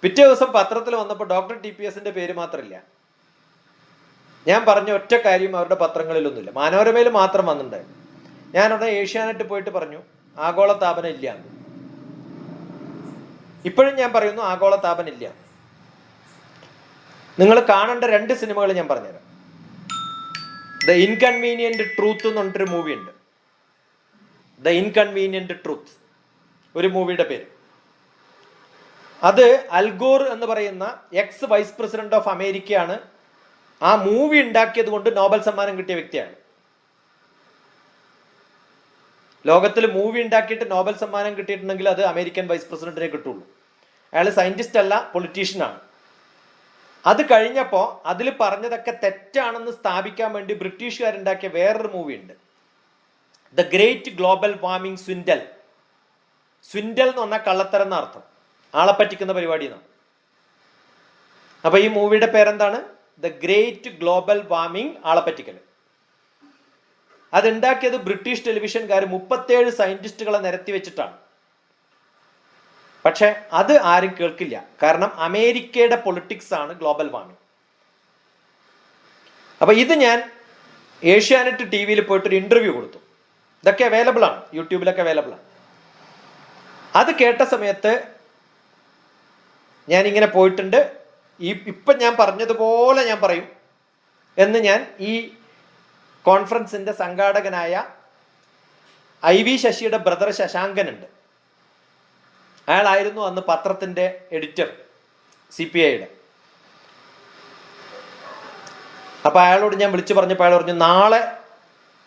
പിറ്റേ ദിവസം പത്രത്തിൽ വന്നപ്പോൾ ഡോക്ടർ TPSന്റെ പേര് മാത്രമില്ല. ഞാൻ പറഞ്ഞ ഒറ്റ കാര്യം അവരുടെ പത്രങ്ങളിലൊന്നുമില്ല, മനോരമയിൽ മാത്രം വന്നിട്ടുണ്ടായിരുന്നു. ഞാനവിടെ ഏഷ്യാനെറ്റ് പോയിട്ട് പറഞ്ഞു, ആഗോള താപനം ഇല്ല. ഇപ്പോഴും ഞാൻ പറയുന്നു, ആഗോള താപനം ഇല്ല. നിങ്ങൾ കാണേണ്ട 2 സിനിമകൾ ഞാൻ പറഞ്ഞുതരാം. ദ ഇൻകൺവീനിയന്റ് ട്രൂത്ത് എന്ന് പറഞ്ഞിട്ടൊരു മൂവി ഉണ്ട്. ദ ഇൻകൺവീനിയന്റ് ട്രൂത്ത്, ഒരു മൂവിയുടെ പേര്. അത് അൽഗോർ എന്ന് പറയുന്ന എക്സ് വൈസ് പ്രസിഡന്റ് ഓഫ് അമേരിക്കയാണ്. ആ മൂവി ഉണ്ടാക്കിയത് കൊണ്ട് നോബൽ സമ്മാനം കിട്ടിയ വ്യക്തിയാണ്. ലോകത്തിൽ മൂവി ഉണ്ടാക്കിയിട്ട് നോബൽ സമ്മാനം കിട്ടിയിട്ടുണ്ടെങ്കിൽ അത് അമേരിക്കൻ വൈസ് പ്രസിഡന്റിനെ കിട്ടുള്ളൂ. അയാൾ സയന്റിസ്റ്റ് അല്ല, പൊളിറ്റീഷ്യനാണ്. അത് കഴിഞ്ഞപ്പോൾ അതിൽ പറഞ്ഞതൊക്കെ തെറ്റാണെന്ന് സ്ഥാപിക്കാൻ വേണ്ടി ബ്രിട്ടീഷുകാരുണ്ടാക്കിയ വേറൊരു മൂവി ഉണ്ട്, ദ ഗ്രേറ്റ് ഗ്ലോബൽ വാർമിംഗ് സ്വിൻഡൽ. സ്വിൻഡൽ എന്ന് പറഞ്ഞാൽ കള്ളത്തരം എന്ന അർത്ഥം, ആളെ പറ്റിക്കുന്ന പരിപാടി എന്നാണ്. അപ്പൊ ഈ മൂവിയുടെ പേരെന്താണ്? ദ ഗ്രേറ്റ് ഗ്ലോബൽ വാർമിംഗ്, ആളെ പറ്റിക്കൽ. അതുണ്ടാക്കിയത് ബ്രിട്ടീഷ് ടെലിവിഷൻകാർ 37 സയന്റിസ്റ്റുകളെ നിരത്തി വെച്ചിട്ടാണ്. പക്ഷെ അത് ആരും കേൾക്കില്ല, കാരണം അമേരിക്കയുടെ പൊളിറ്റിക്സ് ആണ് ഗ്ലോബൽ വാർമിംഗ്. അപ്പോൾ ഇത് ഞാൻ ഏഷ്യാനെറ്റ് ടി വിയിൽ പോയിട്ടൊരു ഇൻ്റർവ്യൂ കൊടുത്തു. ഇതൊക്കെ അവൈലബിൾ ആണ്, യൂട്യൂബിലൊക്കെ അവൈലബിൾ ആണ്. അത് കേട്ട സമയത്ത് ഞാനിങ്ങനെ പോയിട്ടുണ്ട്, ഇപ്പം ഞാൻ പറഞ്ഞതുപോലെ ഞാൻ പറയും എന്ന് ഞാൻ ഈ കോൺഫറൻസിൻ്റെ സംഘാടകനായ IV ശശിയുടെ ബ്രദർ ശശാങ്കനുണ്ട്, അയാളായിരുന്നു അന്ന് പത്രത്തിൻ്റെ എഡിറ്റർ CPIയുടെ. അപ്പോൾ അയാളോട് ഞാൻ വിളിച്ചു പറഞ്ഞപ്പോൾ അയാൾ പറഞ്ഞു, നാളെ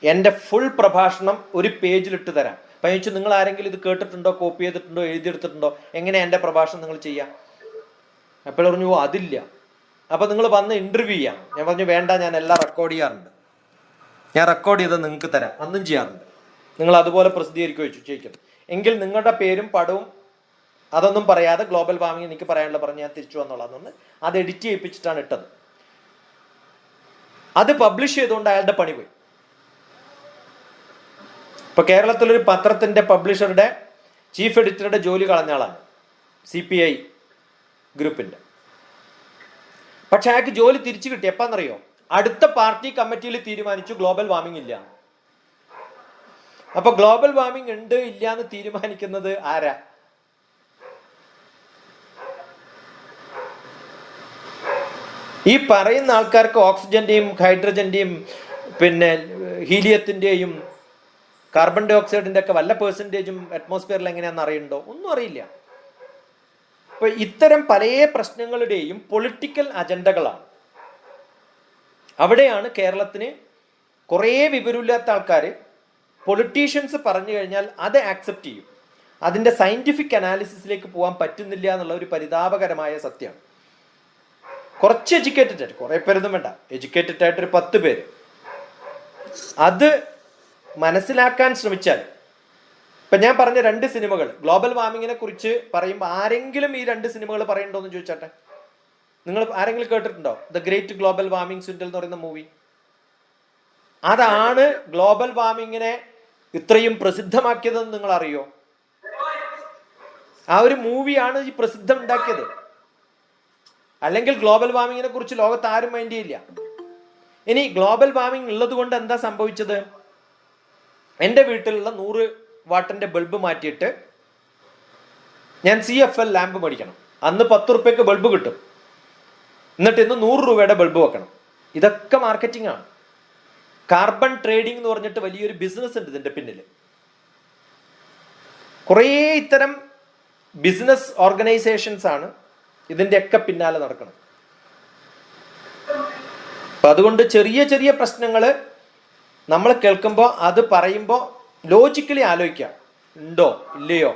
എൻ്റെ ഫുൾ പ്രഭാഷണം ഒരു പേജിലിട്ട് തരാം. അപ്പം ചോദിച്ചു, നിങ്ങൾ ആരെങ്കിലും ഇത് കേട്ടിട്ടുണ്ടോ, കോപ്പി ചെയ്തിട്ടുണ്ടോ, എഴുതിയെടുത്തിട്ടുണ്ടോ, എങ്ങനെയാണ് എൻ്റെ പ്രഭാഷണം നിങ്ങൾ ചെയ്യാം? അപ്പോൾ പറഞ്ഞു, അതില്ല, അപ്പോൾ നിങ്ങൾ വന്ന് ഇൻ്റർവ്യൂ ചെയ്യാം. ഞാൻ പറഞ്ഞു, വേണ്ട, ഞാൻ എല്ലാം റെക്കോർഡ് ചെയ്യാറുണ്ട്, ഞാൻ റെക്കോർഡ് ചെയ്ത് നിങ്ങൾക്ക് തരാം, അന്നും ചെയ്യാറുണ്ട്, നിങ്ങൾ അതുപോലെ പ്രസിദ്ധീകരിക്കുകയോ ചോദിക്കും. എങ്കിൽ നിങ്ങളുടെ പേരും പടവും അതൊന്നും പറയാതെ ഗ്ലോബൽ വാർമിംഗ് എനിക്ക് പറയാനുള്ള പറഞ്ഞ് ഞാൻ തിരിച്ചു വന്നോളാം. അത് എഡിറ്റ് ചെയ്യിപ്പിച്ചിട്ടാണ് ഇട്ടത്. അത് പബ്ലിഷ് ചെയ്തുകൊണ്ട് അയാളുടെ പണി പോയി. ഇപ്പൊ കേരളത്തിലൊരു പത്രത്തിന്റെ പബ്ലിഷറുടെ ചീഫ് എഡിറ്ററുടെ ജോലി കളഞ്ഞ ആളാണ് CPI ഗ്രൂപ്പിന്റെ. പക്ഷെ അയാൾക്ക് ജോലി തിരിച്ചു കിട്ടി. എപ്പാന്നറിയോ? അടുത്ത പാർട്ടി കമ്മിറ്റിയിൽ തീരുമാനിച്ചു ഗ്ലോബൽ വാർമിംഗ് ഇല്ല. അപ്പൊ ഗ്ലോബൽ വാർമിംഗ് ഉണ്ട് ഇല്ല എന്ന് തീരുമാനിക്കുന്നത് ആരാ? ഈ പറയുന്ന ആൾക്കാർക്ക് ഓക്സിജന്റെയും ഹൈഡ്രജന്റെയും പിന്നെ ഹീലിയത്തിന്റെയും കാർബൺ ഡൈ ഓക്സൈഡിന്റെ ഒക്കെ വല്ല പെർസെൻറ്റേജും അറ്റ്മോസ്ഫിയറിൽ എങ്ങനെയാണെന്ന് അറിയണ്ടോ? ഒന്നും അറിയില്ല. അപ്പൊ ഇത്തരം പല പ്രശ്നങ്ങളുടെയും പൊളിറ്റിക്കൽ അജണ്ടകളാണ്. അവിടെയാണ് കേരളത്തിന് കുറേ വിവരമില്ലാത്ത ആൾക്കാർ പൊളിറ്റീഷ്യൻസ് പറഞ്ഞു കഴിഞ്ഞാൽ അത് ആക്സെപ്റ്റ് ചെയ്യും. അതിൻ്റെ സയന്റിഫിക് അനാലിസിസിലേക്ക് പോകാൻ പറ്റുന്നില്ല എന്നുള്ള ഒരു പരിതാപകരമായ സത്യമാണ്. കുറച്ച് എഡ്യൂക്കേറ്റഡ് ആയിട്ട്, കുറേ പേരൊന്നും വേണ്ട, എഡ്യൂക്കേറ്റഡ് ആയിട്ടൊരു 10 പേര് അത് മനസ്സിലാക്കാൻ ശ്രമിച്ചാൽ, ഇപ്പം ഞാൻ പറഞ്ഞ 2 സിനിമകൾ ഗ്ലോബൽ വാർമിങ്ങിനെ കുറിച്ച് പറയുമ്പോൾ ആരെങ്കിലും ഈ 2 സിനിമകൾ പറയണ്ടോ എന്ന് ചോദിച്ചാട്ടെ. നിങ്ങൾ ആരെങ്കിലും കേട്ടിട്ടുണ്ടോ ദ ഗ്രേറ്റ് ഗ്ലോബൽ വാർമിംഗ് സ്വിൻഡൽ എന്ന് പറയുന്ന മൂവി? അതാണ് ഗ്ലോബൽ വാർമിങ്ങിനെ ഇത്രയും പ്രസിദ്ധമാക്കിയതെന്ന് നിങ്ങൾ അറിയോ? ആ ഒരു മൂവിയാണ് ഈ പ്രസിദ്ധം ഉണ്ടാക്കിയത്. അല്ലെങ്കിൽ ഗ്ലോബൽ വാർമിങ്ങിനെ കുറിച്ച് ലോകത്ത് ആരും മൈൻഡ് ചെയ്യില്ല. ഇനി ഗ്ലോബൽ വാർമിംഗ് ഉള്ളത് കൊണ്ട് എന്താ സംഭവിച്ചത്? എൻ്റെ വീട്ടിലുള്ള 100 വാട്ടിന്റെ ബൾബ് മാറ്റിയിട്ട് ഞാൻ CFL ലാമ്പ് മേടിക്കണം. അന്ന് 10 റുപ്യക്ക് ബൾബ് കിട്ടും. എന്നിട്ട് ഇന്ന് 100 രൂപയുടെ ബൾബ് വെക്കണം. ഇതൊക്കെ മാർക്കറ്റിംഗ് ആണ്. കാർബൺ ട്രേഡിംഗ് എന്ന് പറഞ്ഞിട്ട് വലിയൊരു ബിസിനസ് ഉണ്ട് ഇതിന്റെ പിന്നിൽ. കുറേ ഇത്തരം ബിസിനസ് ഓർഗനൈസേഷൻസ് ആണ് ഇതിൻ്റെയൊക്കെ പിന്നാലെ നടക്കണം. അപ്പം അതുകൊണ്ട് ചെറിയ ചെറിയ പ്രശ്നങ്ങൾ നമ്മൾ കേൾക്കുമ്പോൾ അത് പറയുമ്പോൾ ലോജിക്കലി ആലോചിക്കാം, ഉണ്ടോ ഇല്ലയോ.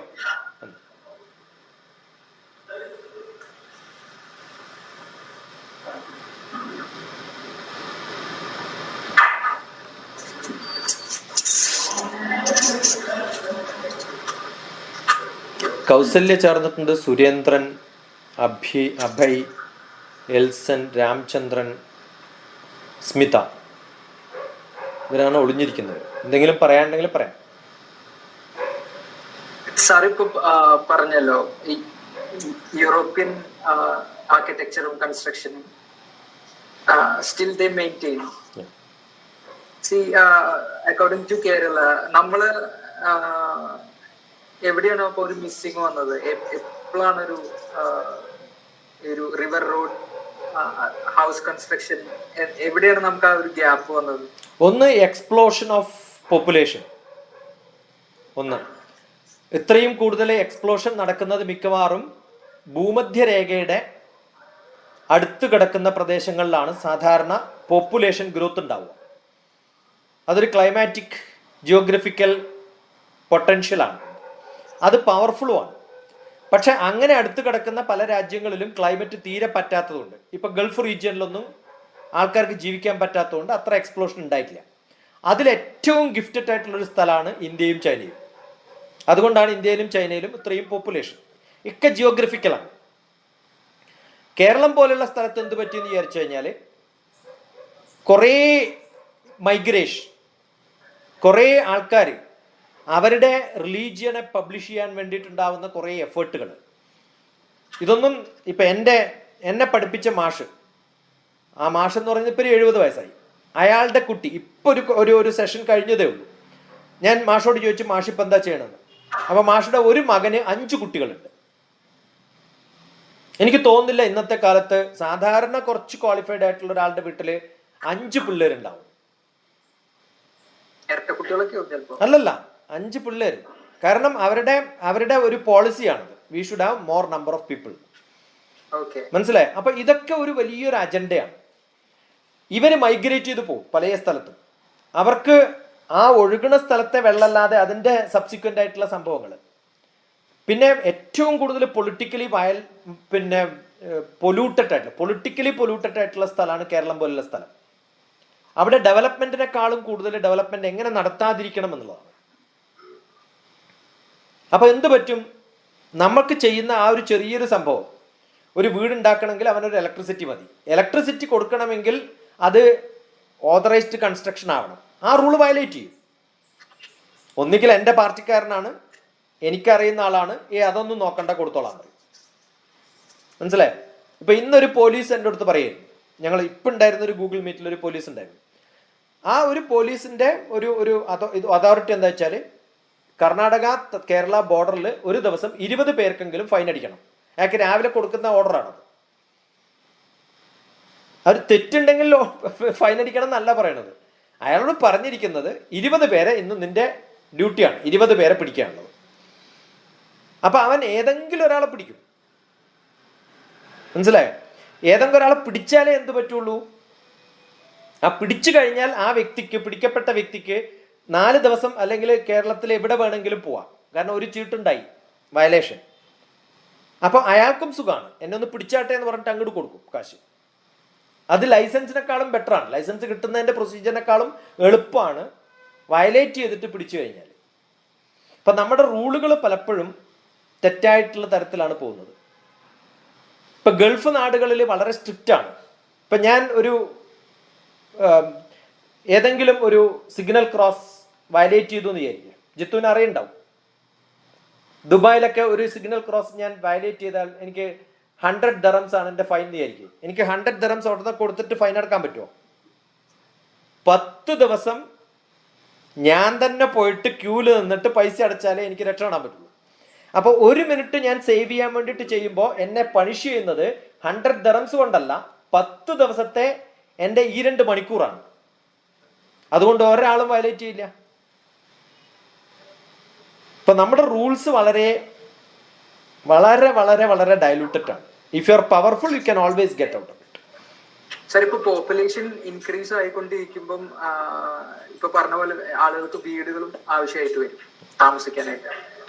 കൗസല്യ ചേർന്നിട്ടുണ്ട്, സുരേന്ദ്രൻ, അഭയ്, എൽസൻ, രാംചന്ദ്രൻ, സ്മിത, ഇവരാണ് ഒളിഞ്ഞിരിക്കുന്നത്. എന്തെങ്കിലും പറയാനുണ്ടെങ്കിൽ പറയാം. സാർ ഇപ്പൊ പറഞ്ഞല്ലോ ഈ യൂറോപ്യൻ ആർക്കിടെക്ചറും കൺസ്ട്രക്ഷനും still they maintain. See according to Kerala നമ്മള് എവിടെയാണ് അപ്പൊ ഒരു മിസ്സിങ് വന്നത്? എപ്പോഴാണ് ഒരു റിവർ റോഡ് ഹൗസ് കൺസ്ട്രക്ഷൻ എവിടെയാണ് നമുക്ക് ആ ഒരു ഗ്യാപ്പ് വന്നത്? ഒന്ന് എക്സ്പ്ലോഷൻ ഓഫ് പോപ്പുലേഷൻ. ഒന്ന് ഇത്രയും കൂടുതൽ എക്സ്പ്ലോഷൻ നടക്കുന്നത് മിക്കവാറും ഭൂമധ്യരേഖയുടെ അടുത്ത് കിടക്കുന്ന പ്രദേശങ്ങളിലാണ് സാധാരണ പോപ്പുലേഷൻ ഗ്രോത്ത് ഉണ്ടാവുക. അതൊരു ക്ലൈമാറ്റിക് ജിയോഗ്രഫിക്കൽ പൊട്ടൻഷ്യലാണ്, അത് പവർഫുള്ളുമാണ്. പക്ഷെ അങ്ങനെ അടുത്ത് കിടക്കുന്ന പല രാജ്യങ്ങളിലും ക്ലൈമറ്റ് തീരെ പറ്റാത്തതുകൊണ്ട്, ഇപ്പൊ ഗൾഫ് റീജിയനിലൊന്നും ആൾക്കാർക്ക് ജീവിക്കാൻ പറ്റാത്തതുകൊണ്ട് അത്ര എക്സ്പ്ലോഷൻ ഉണ്ടായിട്ടില്ല. അതിലേറ്റവും ഗിഫ്റ്റഡ് ആയിട്ടുള്ളൊരു സ്ഥലമാണ് ഇന്ത്യയും ചൈനയും. അതുകൊണ്ടാണ് ഇന്ത്യയിലും ചൈനയിലും ഇത്രയും പോപ്പുലേഷൻ. ഒക്കെ ജിയോഗ്രഫിക്കലാണ്. കേരളം പോലുള്ള സ്ഥലത്ത് എന്ത് പറ്റിയെന്ന് വിചാരിച്ചു കഴിഞ്ഞാൽ കുറേ മൈഗ്രേഷൻ, കുറേ ആൾക്കാർ അവരുടെ റിലീജിയനെ പബ്ലിഷ് ചെയ്യാൻ വേണ്ടിയിട്ടുണ്ടാവുന്ന കുറേ എഫേർട്ടുകൾ. ഇതൊന്നും ഇപ്പം എന്നെ പഠിപ്പിച്ച മാഷ്, ആ മാഷ് എന്ന് പറയുന്നത് ഇപ്പോൾ 70 വയസ്സായി. അയാളുടെ കുട്ടി ഇപ്പൊ ഒരു സെഷൻ കഴിഞ്ഞതേ ഉള്ളൂ. ഞാൻ മാഷോട് ചോദിച്ചു മാഷിപ്പ് എന്താ ചെയ്യണമെന്ന്. അപ്പൊ മാഷുടെ ഒരു മകന് 5 കുട്ടികളുണ്ട്. എനിക്ക് തോന്നുന്നില്ല ഇന്നത്തെ കാലത്ത് സാധാരണ കുറച്ച് ക്വാളിഫൈഡ് ആയിട്ടുള്ള ഒരാളുടെ വീട്ടില് 5 പിള്ളേരുണ്ടാവും. അല്ലല്ല, 5 പിള്ളേര്. കാരണം അവരുടെ ഒരു പോളിസിയാണത്. We should have more number of people. മനസ്സിലായി? അപ്പൊ ഇതൊക്കെ ഒരു വലിയൊരു അജണ്ടയാണ്. ഇവര് മൈഗ്രേറ്റ് ചെയ്ത് പോകും പല സ്ഥലത്തും. അവർക്ക് ആ ഒഴുകുന്ന സ്ഥലത്തെ വെള്ളമല്ലാതെ അതിന്റെ സബ്സിക്വന്റ് ആയിട്ടുള്ള സംഭവങ്ങൾ. പിന്നെ ഏറ്റവും കൂടുതൽ പൊളിറ്റിക്കലി പൊളിറ്റിക്കലി പൊല്യൂട്ടഡ് ആയിട്ടുള്ള സ്ഥലമാണ് കേരളം പോലുള്ള സ്ഥലം. അവിടെ ഡെവലപ്മെന്റിനെക്കാളും കൂടുതൽ ഡെവലപ്മെന്റ് എങ്ങനെ നടത്താതിരിക്കണം എന്നുള്ളതാണ്. അപ്പൊ എന്ത് പറ്റും? നമുക്ക് ചെയ്യുന്ന ആ ഒരു ചെറിയൊരു സംഭവം, ഒരു വീടുണ്ടാക്കണമെങ്കിൽ അവനൊരു ഇലക്ട്രിസിറ്റി മതി. ഇലക്ട്രിസിറ്റി കൊടുക്കണമെങ്കിൽ അത് ഓതറൈസ്ഡ് കൺസ്ട്രക്ഷൻ ആവണം. ആ റൂള് വയലേറ്റ് ചെയ്യും. ഒന്നുകിൽ എൻ്റെ പാർട്ടിക്കാരനാണ്, എനിക്കറിയുന്ന ആളാണ്, അതൊന്നും നോക്കണ്ട, കൊടുത്തോളാം പറയും. മനസ്സിലായോ? ഇപ്പൊ ഇന്നൊരു പോലീസ് എൻ്റെ അടുത്ത് പറയുന്നു, ഞങ്ങൾ ഇപ്പം ഉണ്ടായിരുന്ന ഒരു ഗൂഗിൾ മീറ്റിൽ ഒരു പോലീസ് ഉണ്ടായിരുന്നു. ആ ഒരു പോലീസിന്റെ ഒരു അതോറിറ്റി എന്താ വെച്ചാൽ, കർണാടക കേരള ബോർഡറിൽ ഒരു ദിവസം 20 പേർക്കെങ്കിലും ഫൈൻ അടിക്കണം. അയാൾക്ക് രാവിലെ കൊടുക്കുന്ന ഓർഡറാണത്. അവർ തെറ്റുണ്ടെങ്കിൽ ഫൈൻ അടിക്കണം എന്നല്ല പറയണത്. അയാളോട് പറഞ്ഞിരിക്കുന്നത് 20 പേരെ ഇന്ന് നിന്റെ ഡ്യൂട്ടിയാണ്, 20 പേരെ പിടിക്കാനുള്ളത്. അപ്പൊ അവൻ ഏതെങ്കിലും ഒരാളെ പിടിക്കും. മനസ്സിലായോ? ഏതെങ്കിലും ഒരാളെ പിടിച്ചാലേ എന്ത് പറ്റുള്ളൂ? ആ പിടിച്ചു കഴിഞ്ഞാൽ ആ വ്യക്തിക്ക്, പിടിക്കപ്പെട്ട വ്യക്തിക്ക് 4 ദിവസം അല്ലെങ്കിൽ കേരളത്തിൽ എവിടെ വേണമെങ്കിലും പോവാം. കാരണം ഒരു ചീട്ടുണ്ടായി, വയലേഷൻ. അപ്പൊ അയാൾക്കും സുഖമാണ്, എന്നെ ഒന്ന് പിടിച്ചാട്ടെ എന്ന് പറഞ്ഞിട്ട് അങ്ങോട്ട് കൊടുക്കും കാശ്. അത് ലൈസൻസിനെക്കാളും ബെറ്ററാണ്. ലൈസൻസ് കിട്ടുന്നതിന്റെ പ്രൊസീജിയറിനെക്കാളും എളുപ്പമാണ് വയലേറ്റ് ചെയ്തിട്ട് പിടിച്ചു കഴിഞ്ഞാൽ. അപ്പൊ നമ്മുടെ റൂളുകൾ പലപ്പോഴും തെറ്റായിട്ടുള്ള തരത്തിലാണ് പോകുന്നത്. ഇപ്പൊ ഗൾഫ് നാടുകളിൽ വളരെ സ്ട്രിക്റ്റ് ആണ്. ഇപ്പൊ ഞാൻ ഏതെങ്കിലും ഒരു സിഗ്നൽ ക്രോസ് വയലേറ്റ് ചെയ്തു എന്ന് വിചാരിക്കുക, ജിത്തുവിന് അറിയണ്ടാവും. ദുബായിലൊക്കെ ഒരു സിഗ്നൽ ക്രോസ് ഞാൻ വയലേറ്റ് ചെയ്താൽ എനിക്ക് 100 dirhams ആണ് എൻ്റെ ഫൈൻ വിചാരിക്കും. എനിക്ക് 100 dirhams അവിടെ കൊടുത്തിട്ട് ഫൈൻ അടക്കാൻ പറ്റുമോ? 10 ദിവസം ഞാൻ തന്നെ പോയിട്ട് ക്യൂല് നിന്നിട്ട് പൈസ അടച്ചാലേ എനിക്ക് രക്ഷപ്പെടാൻ പറ്റുള്ളൂ. അപ്പോൾ 1 മിനിറ്റ് ഞാൻ സേവ് ചെയ്യാൻ വേണ്ടിയിട്ട് ചെയ്യുമ്പോൾ എന്നെ പണിഷ് ചെയ്യുന്നത് 100 dirhams കൊണ്ടല്ല, 10 ദിവസത്തെ എൻ്റെ ഈ 2 മണിക്കൂറാണ്. അതുകൊണ്ട് ഒരാളും വയലേറ്റ് ചെയ്യില്ല. ഇപ്പൊ നമ്മുടെ റൂൾസ് വളരെ വളരെ വളരെ വളരെ ഡൈലൂട്ടഡ് ആണ്. If you are powerful you can always get out of it. Sir, ഇപ്പൊ പോപ്പുലേഷൻ ഇൻക്രീസ് ആയിക്കൊണ്ടിരിക്കുമ്പം ഇപ്പൊ പറഞ്ഞ പോലെ ആളുകൾക്ക് വീടുകളും ആവശ്യമായിട്ട് വരും താമസിക്കാനായിട്ട്.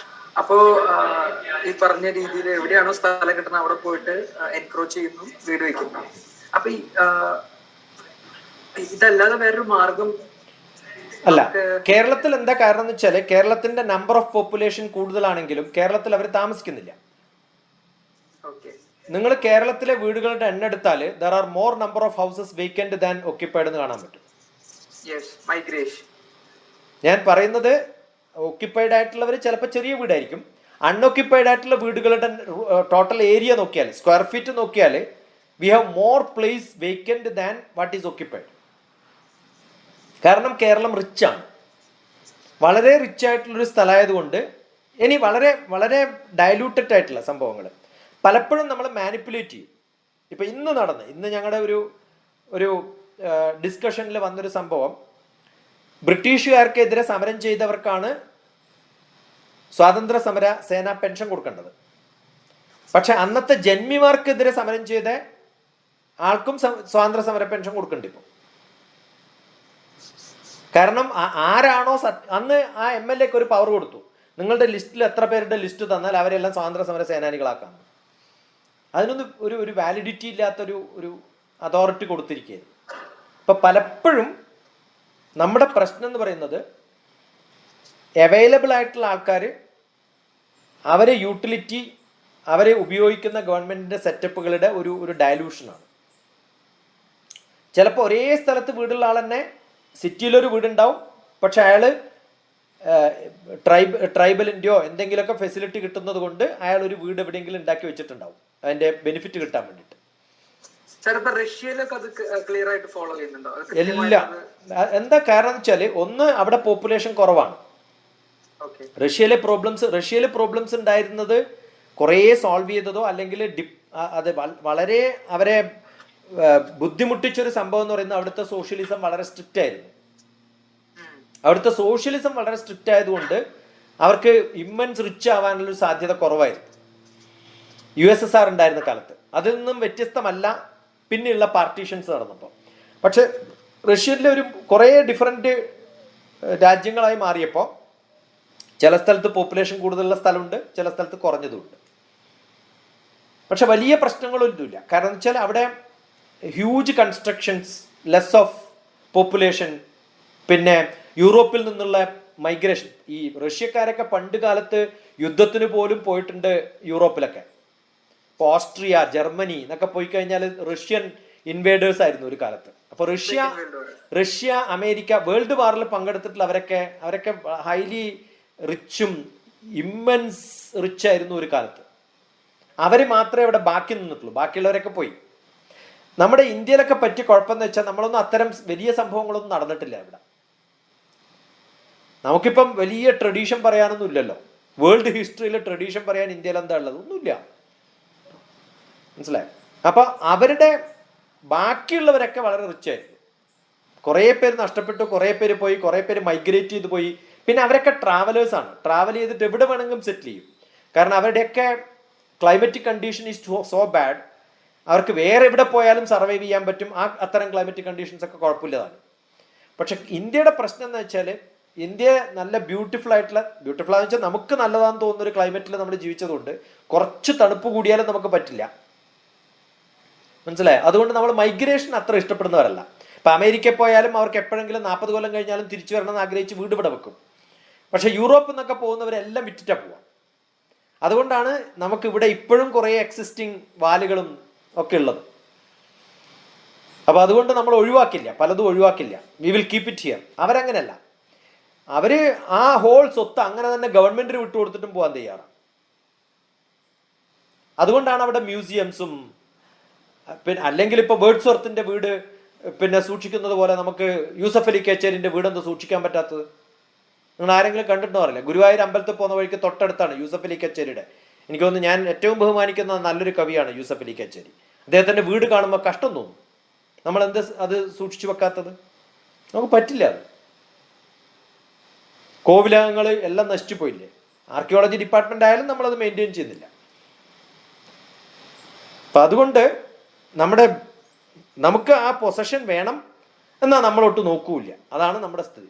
അപ്പോ ഈ പറഞ്ഞ രീതിയിൽ എവിടെയാണോ സ്ഥലം കിട്ടുന്നത് അവിടെ പോയിട്ട് എൻക്രോച്ച് ചെയ്യുന്നു, വീട് വയ്ക്കുന്നു. അപ്പൊ ഇതല്ലാതെ വേറൊരു മാർഗം അല്ല. കേരളത്തിൽ എന്താ കാരണം എന്ന് വെച്ചാല്, കേരളത്തിന്റെ നമ്പർ ഓഫ് പോപ്പുലേഷൻ കൂടുതലാണെങ്കിലും കേരളത്തിൽ അവർ താമസിക്കുന്നില്ല. നിങ്ങൾ കേരളത്തിലെ വീടുകളുടെ എണ്ണം എടുത്താൽ there are more number of houses vacant than occupied എന്ന് കാണാൻ പറ്റും. ഞാൻ പറയുന്നത് ഒക്യുപ്പൈഡ് ആയിട്ടുള്ളവർ ചിലപ്പോൾ ചെറിയ വീടായിരിക്കും. അൺഒക്യുപ്പൈഡ് ആയിട്ടുള്ള വീടുകളുടെ ടോട്ടൽ ഏരിയ നോക്കിയാൽ, സ്ക്വയർ ഫീറ്റ് നോക്കിയാൽ, we have more place vacant than what is occupied. കാരണം കേരളം റിച്ചാണ്, വളരെ റിച്ച് ആയിട്ടുള്ളൊരു സ്ഥലമായതുകൊണ്ട്. ഇനി വളരെ വളരെ ഡയലൂട്ടഡ് ആയിട്ടുള്ള സംഭവങ്ങൾ പലപ്പോഴും നമ്മൾ മാനിപ്പുലേറ്റ് ചെയ്യും. ഇപ്പം ഇന്ന് ഞങ്ങളുടെ ഒരു ഡിസ്കഷനിൽ വന്നൊരു സംഭവം, ബ്രിട്ടീഷുകാർക്കെതിരെ സമരം ചെയ്തവർക്കാണ് സ്വാതന്ത്ര്യ സമര സേന പെൻഷൻ കൊടുക്കേണ്ടത്. പക്ഷെ അന്നത്തെ ജന്മിമാർക്കെതിരെ സമരം ചെയ്ത ആൾക്കും സ്വാതന്ത്ര്യ സമര പെൻഷൻ കൊടുക്കേണ്ടി ഇപ്പോൾ. കാരണം ആരാണോ അന്ന് ആ MLA ഒരു പവർ കൊടുത്തു, നിങ്ങളുടെ ലിസ്റ്റിൽ എത്ര പേരുടെ ലിസ്റ്റ് തന്നാൽ അവരെല്ലാം സ്വാതന്ത്ര്യ സമര സേനാനികളാക്കാം. അതിനൊന്നും ഒരു വാലിഡിറ്റി ഇല്ലാത്തൊരു അതോറിറ്റി കൊടുത്തിരിക്കുകയായിരുന്നു. ഇപ്പൊ പലപ്പോഴും നമ്മുടെ പ്രശ്നം എന്ന് പറയുന്നത് അവൈലബിൾ ആയിട്ടുള്ള ആൾക്കാർ, അവരെ യൂട്ടിലിറ്റി, അവരെ ഉപയോഗിക്കുന്ന ഗവൺമെന്റിന്റെ സെറ്റപ്പുകളുടെ ഒരു ഡയലൂഷനാണ്. ചിലപ്പോൾ ഒരേ സ്ഥലത്ത് വീടുള്ള ആൾ തന്നെ സിറ്റിയിലൊരു വീടുണ്ടാവും, പക്ഷെ അയാൾ ട്രൈബലിൻ്റെയോ എന്തെങ്കിലുമൊക്കെ ഫെസിലിറ്റി കിട്ടുന്നത് കൊണ്ട് അയാൾ ഒരു വീട് എവിടെയെങ്കിലും ഉണ്ടാക്കി വെച്ചിട്ടുണ്ടാവും, അതിൻ്റെ ബെനിഫിറ്റ് കിട്ടാൻ വേണ്ടിയിട്ട്. സാർ ഇപ്പൊ റഷ്യയിലൊക്കെ അത് ക്ലിയർ ആയിട്ട് ഫോളോ ചെയ്യുന്നുണ്ടോ? ഇല്ല. എന്താ കാരണം എന്ന് വെച്ചാല്, ഒന്ന് അവിടെ പോപ്പുലേഷൻ കുറവാണ്. റഷ്യയിലെ പ്രോബ്ലംസ് ഉണ്ടായിരുന്നത് കുറേ സോൾവ് ചെയ്തതോ അല്ലെങ്കിൽ അത് വളരെ അവരെ ബുദ്ധിമുട്ടിച്ചൊരു സംഭവം എന്ന് പറയുന്നത് അവിടുത്തെ സോഷ്യലിസം വളരെ സ്ട്രിക്റ്റ് ആയിരുന്നു. അവിടുത്തെ സോഷ്യലിസം വളരെ സ്ട്രിക്റ്റ് ആയതുകൊണ്ട് അവർക്ക് ഇമ്മൻസ് റിച്ച് ആവാനുള്ളൊരു സാധ്യത കുറവായിരുന്നു USSR ഉണ്ടായിരുന്ന കാലത്ത്. അതിൽ നിന്നും വ്യത്യസ്തമല്ല പിന്നെയുള്ള പാർട്ടീഷൻസ് നടന്നപ്പോൾ. പക്ഷെ റഷ്യയിലെ ഒരു കുറേ ഡിഫറെൻറ്റ് രാജ്യങ്ങളായി മാറിയപ്പോൾ ചില സ്ഥലത്ത് പോപ്പുലേഷൻ കൂടുതലുള്ള സ്ഥലമുണ്ട്, ചില സ്ഥലത്ത് കുറഞ്ഞതുമുണ്ട്. പക്ഷെ വലിയ പ്രശ്നങ്ങളൊന്നുമില്ല. കാരണം എന്ന് വെച്ചാൽ അവിടെ huge constructions, less of population, പിന്നെ യൂറോപ്പിൽ നിന്നുള്ള മൈഗ്രേഷൻ. ഈ റഷ്യക്കാരൊക്കെ പണ്ട് കാലത്ത് യുദ്ധത്തിന് പോലും പോയിട്ടുണ്ട് യൂറോപ്പിലൊക്കെ. ഇപ്പോൾ ഓസ്ട്രിയ, ജർമ്മനി എന്നൊക്കെ പോയി കഴിഞ്ഞാൽ റഷ്യൻ ഇൻവേഡേഴ്സ് ആയിരുന്നു ഒരു കാലത്ത്. അപ്പോൾ റഷ്യ, അമേരിക്ക വേൾഡ് വാറിൽ പങ്കെടുത്തിട്ടുള്ള അവരൊക്കെ ഹൈലി റിച്ചും ഇമ്മൻസ് റിച്ച് ആയിരുന്നു ഒരു കാലത്ത്. അവർ മാത്രമേ ഇവിടെ ബാക്കി നിന്നിട്ടുള്ളൂ, ബാക്കിയുള്ളവരൊക്കെ പോയി. നമ്മുടെ ഇന്ത്യയിലൊക്കെ പറ്റിയ കുഴപ്പമെന്ന് വെച്ചാൽ നമ്മളൊന്നും അത്തരം വലിയ സംഭവങ്ങളൊന്നും നടന്നിട്ടില്ല ഇവിടെ. നമുക്കിപ്പം വലിയ ട്രഡീഷൻ പറയാനൊന്നും ഇല്ലല്ലോ. വേൾഡ് ഹിസ്റ്ററിയിൽ ട്രഡീഷൻ പറയാൻ ഇന്ത്യയിൽ എന്താ ഉള്ളത്? ഒന്നുമില്ല. മനസ്സിലായി? അപ്പൊ അവരുടെ ബാക്കിയുള്ളവരൊക്കെ വളരെ റിച്ച് ആയിരുന്നു. കുറേ പേര് നഷ്ടപ്പെട്ടു, കുറേ പേര് പോയി, കുറേ പേര് മൈഗ്രേറ്റ് ചെയ്ത് പോയി. പിന്നെ അവരൊക്കെ ട്രാവലേഴ്സ് ആണ്. ട്രാവൽ ചെയ്തിട്ട് എവിടെ വേണമെങ്കിലും സെറ്റിൽ ചെയ്യും. കാരണം അവരുടെയൊക്കെ climatic condition is so bad, അവർക്ക് വേറെ എവിടെ പോയാലും സർവൈവ് ചെയ്യാൻ പറ്റും. അത്തരം ക്ലൈമറ്റിക് കണ്ടീഷൻസ് ഒക്കെ കുഴപ്പമില്ലതാണ്. പക്ഷെ ഇന്ത്യയുടെ പ്രശ്നം എന്ന് വെച്ചാൽ, ഇന്ത്യ നല്ല ബ്യൂട്ടിഫുള്ളാന്ന് വെച്ചാൽ നമുക്ക് നല്ലതാണെന്ന് തോന്നുന്ന ഒരു ക്ലൈമറ്റിൽ നമ്മൾ ജീവിച്ചതുകൊണ്ട് കുറച്ച് തണുപ്പ് കൂടിയാലും നമുക്ക് പറ്റില്ല. മനസ്സിലായി? അതുകൊണ്ട് നമ്മൾ മൈഗ്രേഷൻ അത്ര ഇഷ്ടപ്പെടുന്നവരല്ല. ഇപ്പം അമേരിക്കയിൽ പോയാലും അവർക്ക് എപ്പോഴെങ്കിലും 40 കൊല്ലം കഴിഞ്ഞാലും തിരിച്ചു വരണമെന്ന് ആഗ്രഹിച്ച് വീട് ഇവിടെ വെക്കും. പക്ഷെ യൂറോപ്പിൽ നിന്നൊക്കെ പോകുന്നവരെല്ലാം വിറ്റിട്ടാണ് പോവാം. അതുകൊണ്ടാണ് നമുക്ക് ഇവിടെ ഇപ്പോഴും കുറേ എക്സിസ്റ്റിംഗ് വാലുകളും ഒക്കെ ഉള്ളത്. അപ്പൊ അതുകൊണ്ട് നമ്മൾ ഒഴിവാക്കില്ല, പലതും ഒഴിവാക്കില്ല. We will keep it here. അവരങ്ങനെയല്ല. അവര് ആ ഹോൾ സ്വത്ത് അങ്ങനെ തന്നെ ഗവൺമെന്റിന് വിട്ടുകൊടുത്തിട്ടും പോകാൻ തയ്യാറാണ്. അതുകൊണ്ടാണ് അവിടെ മ്യൂസിയംസും, പിന്നെ അല്ലെങ്കിൽ ഇപ്പൊ വേർഡ്സ്വർത്തിന്റെ വീട് പിന്നെ സൂക്ഷിക്കുന്നത് പോലെ നമുക്ക് യൂസഫ് അലി കേച്ചേരിന്റെ വീട് എന്താ സൂക്ഷിക്കാൻ പറ്റാത്തത്? നിങ്ങൾ ആരെങ്കിലും കണ്ടിട്ടുണ്ടോ അറിയില്ല. ഗുരുവായൂർ അമ്പലത്തിൽ പോകുന്ന വഴിക്ക് തൊട്ടടുത്താണ് യൂസഫ് അലി കച്ചേരിയുടെ. എനിക്ക് തോന്നുന്നു ഞാൻ ഏറ്റവും ബഹുമാനിക്കുന്ന നല്ലൊരു കവിയാണ് യൂസഫ് അലി കച്ചേരി. അദ്ദേഹത്തിന്റെ വീട് കാണുമ്പോൾ കഷ്ടം തോന്നും. നമ്മൾ എന്ത് അത് സൂക്ഷിച്ചു വെക്കാത്തത്? നമുക്ക് പറ്റില്ല. അത് കോവിലകങ്ങൾ എല്ലാം നശിച്ചു പോയില്ലേ? ആർക്കിയോളജി ഡിപ്പാർട്ട്മെന്റ് ആയാലും നമ്മളത് മെയിൻറ്റെയിൻ ചെയ്യുന്നില്ല. അപ്പൊ അതുകൊണ്ട് നമുക്ക് ആ പൊസഷൻ വേണം എന്നാൽ നമ്മളൊട്ട് നോക്കൂല്ല. അതാണ് നമ്മുടെ സ്ഥിതി.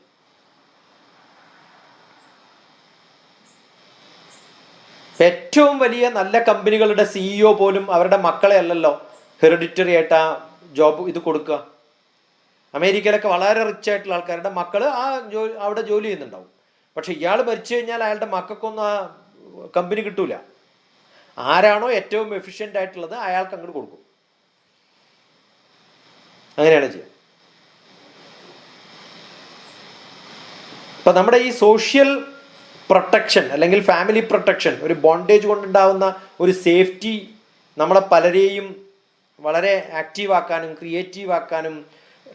ഏറ്റവും വലിയ നല്ല കമ്പനികളുടെ CEO പോലും അവരുടെ മക്കളെ അല്ലല്ലോ ഹെറിഡിറ്ററി ആയിട്ട് ആ ജോബ് ഇത് കൊടുക്കുക. അമേരിക്കയിലൊക്കെ വളരെ റിച്ച് ആയിട്ടുള്ള ആൾക്കാരുടെ മക്കൾ അവിടെ ജോലി ചെയ്യുന്നുണ്ടാവും. പക്ഷെ ഇയാൾ മരിച്ചു കഴിഞ്ഞാൽ അയാളുടെ മക്കൾക്കൊന്നും ആ കമ്പനി കിട്ടൂല. ആരാണോ ഏറ്റവും എഫിഷ്യൻ്റ് ആയിട്ടുള്ളത് അയാൾക്ക് അങ്ങോട്ട് കൊടുക്കും. അങ്ങനെയാണ് ചെയ്യുക. അപ്പൊ നമ്മുടെ ഈ സോഷ്യൽ പ്രൊട്ടക്ഷൻ അല്ലെങ്കിൽ ഫാമിലി പ്രൊട്ടക്ഷൻ, ഒരു ബോണ്ടേജ് കൊണ്ടുണ്ടാവുന്ന ഒരു സേഫ്റ്റി നമ്മളെ പലരെയും വളരെ ആക്റ്റീവ് ആക്കാനും ക്രിയേറ്റീവ് ആക്കാനും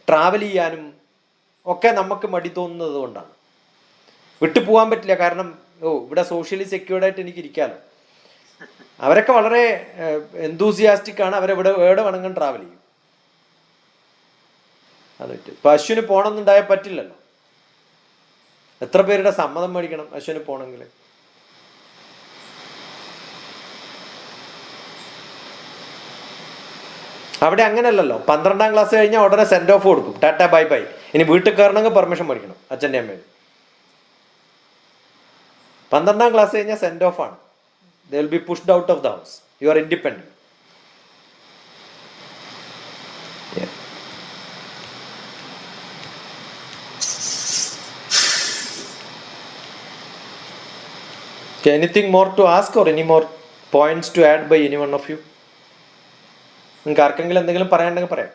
ട്രാവൽ ചെയ്യാനും ഒക്കെ നമുക്ക് മടി തോന്നുന്നത് കൊണ്ടാണ്. വിട്ടുപോകാൻ പറ്റില്ല. കാരണം ഇവിടെ സോഷ്യലി സെക്യൂർഡ് ആയിട്ട് എനിക്ക് ഇരിക്കാമല്ലോ. അവരൊക്കെ വളരെ എന്തൂസിയാസ്റ്റിക് ആണ്. അവരെവിടെ വേണമെങ്കിലും ട്രാവൽ ചെയ്യും. അതിട്ട് ഇപ്പൊ അശ്വിന് പോകണമെന്നുണ്ടായാൽ പറ്റില്ലല്ലോ. എത്ര പേരുടെ സമ്മതം മേടിക്കണം അശ്വിന് പോകണമെങ്കിൽ? അവിടെ അങ്ങനെയല്ലല്ലോ. 12ാം ക്ലാസ് കഴിഞ്ഞാൽ ഉടനെ സെൻഡ് ഓഫ് കൊടുക്കും, ടാറ്റാ ബൈ ബൈ. ഇനി വീട്ടിൽ കയറണമെങ്കിൽ പെർമിഷൻ മേടിക്കണം അച്ഛൻ്റെ അമ്മയിൽ. 12ാം ക്ലാസ് കഴിഞ്ഞാൽ സെൻഡ് ഓഫ് ആണ്. They will be pushed out of the house. You are independent. Anything more to ask or any more points to add by any one of you? നിങ്ങൾക്ക് ആർക്കെങ്കിലും എന്തെങ്കിലും പറയാനുണ്ടെങ്കിൽ പറയാം.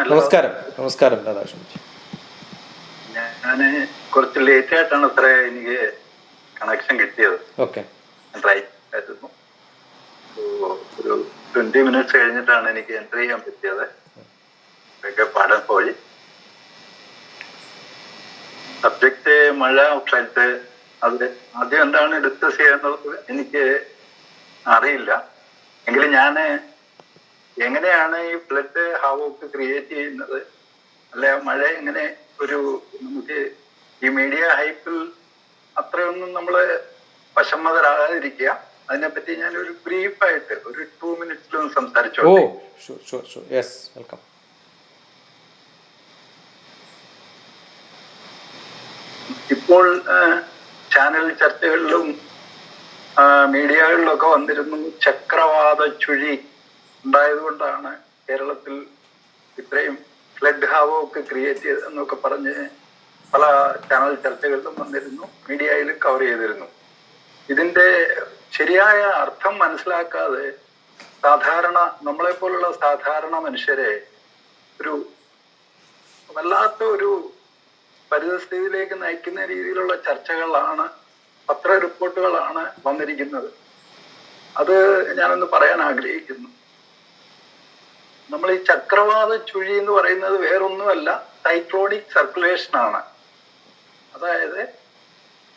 നമസ്കാരം രാധാകൃഷ്ണൻ. ഞാന് കുറച്ച് ലേറ്റ് ആയിട്ടാണ് അത്ര എനിക്ക് കണക്ഷൻ കിട്ടിയത്. ഓക്കെ. റൈറ്റ് ആയിരുന്നു. ഒരു 20 minutes കഴിഞ്ഞിട്ടാണ് എനിക്ക് എൻ്റർ ചെയ്യാൻ പറ്റിയത്. ഇതൊക്കെ പാടാൻ പോയി. സബ്ജക്റ്റ് മഴ, ഫ്ലഡ്. അത് ആദ്യം എന്താണ് ഡിസ്കസ് ചെയ്യുന്നത് എനിക്ക് അറിയില്ല. എങ്കിലും ഞാൻ എങ്ങനെയാണ് ഈ ഫ്ലഡ് ഹാവോക്ക് ക്രിയേറ്റ് ചെയ്യുന്നത്, അല്ലെ മഴ എങ്ങനെ ഒരു നമുക്ക് ഈ മീഡിയ ഹൈപ്പിൽ അത്രയൊന്നും നമ്മള് വശമ്മതരാകാതിരിക്കുക, അതിനെപ്പറ്റി ഞാൻ ഒരു ബ്രീഫായിട്ട് ഒരു 2 minutes സംസാരിച്ചോ. വെൽക്കം. ഇപ്പോൾ ചാനൽ ചർച്ചകളിലും മീഡിയകളിലൊക്കെ വന്നിരുന്നു ചക്രവാത ചുഴി ഉണ്ടായതുകൊണ്ടാണ് കേരളത്തിൽ ഇത്രയും ഫ്ലഡ് ഹാവോക്ക് ക്രിയേറ്റ് ചെയ്തെന്നൊക്കെ പറഞ്ഞ് പല ചാനൽ ചർച്ചകളിലും വന്നിരുന്നു, മീഡിയയിലും കവർ ചെയ്തിരുന്നു. ഇതിന്റെ ശരിയായ അർത്ഥം മനസ്സിലാക്കാതെ സാധാരണ നമ്മളെപ്പോലുള്ള സാധാരണ മനുഷ്യരെ ഒരു വല്ലാത്ത ഒരു പരിതസ്ഥിതിയിലേക്ക് നയിക്കുന്ന രീതിയിലുള്ള ചർച്ചകളാണ്, പത്ര റിപ്പോർട്ടുകളാണ് വന്നിരിക്കുന്നത്. അത് ഞാനൊന്ന് പറയാൻ ആഗ്രഹിക്കുന്നു. നമ്മൾ ഈ ചക്രവാത ചുഴി എന്ന് പറയുന്നത് വേറൊന്നുമല്ല, സൈക്ലോണിക് സർക്കുലേഷൻ ആണ്. അതായത്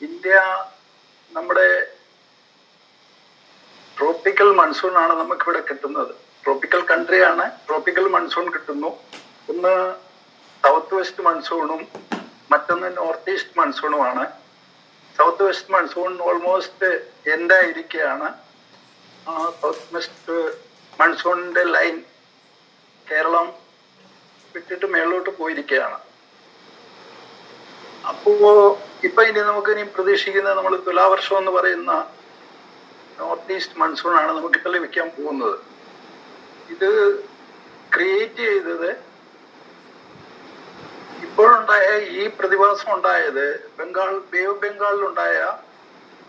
ഇന്ത്യ നമ്മുടെ ട്രോപ്പിക്കൽ മൺസൂൺ ആണ് നമുക്കിവിടെ കിട്ടുന്നത്. ട്രോപ്പിക്കൽ കൺട്രിയാണ്, ട്രോപ്പിക്കൽ മൺസൂൺ കിട്ടുന്നു. ഒന്ന് സൗത്ത് വെസ്റ്റ് മൺസൂണും മറ്റൊന്ന് നോർത്ത് ഈസ്റ്റ് മൺസൂണുമാണ്. സൗത്ത് വെസ്റ്റ് മൺസൂൺ ഓൾമോസ്റ്റ് എൻഡായിരിക്കുകയാണ്. ആ സൗത്ത് വെസ്റ്റ് മൺസൂണിന്റെ ലൈൻ കേരളം വിട്ടിട്ട് മേളിലോട്ട് പോയിരിക്കുകയാണ്. അപ്പോ ഇപ്പൊ ഇനി പ്രതീക്ഷിക്കുന്നത് നമ്മൾ തുലാവർഷം എന്ന് പറയുന്ന നോർത്ത് ഈസ്റ്റ് മൺസൂൺ ആണ് നമുക്കിപ്പോൾ ലഭിക്കാൻ പോകുന്നത്. ഇത് ക്രിയേറ്റ് ചെയ്തത് ഇപ്പോഴുണ്ടായ ഈ പ്രതിഭാസം ഉണ്ടായത് ബേ ഓഫ് ബംഗാളിലുണ്ടായ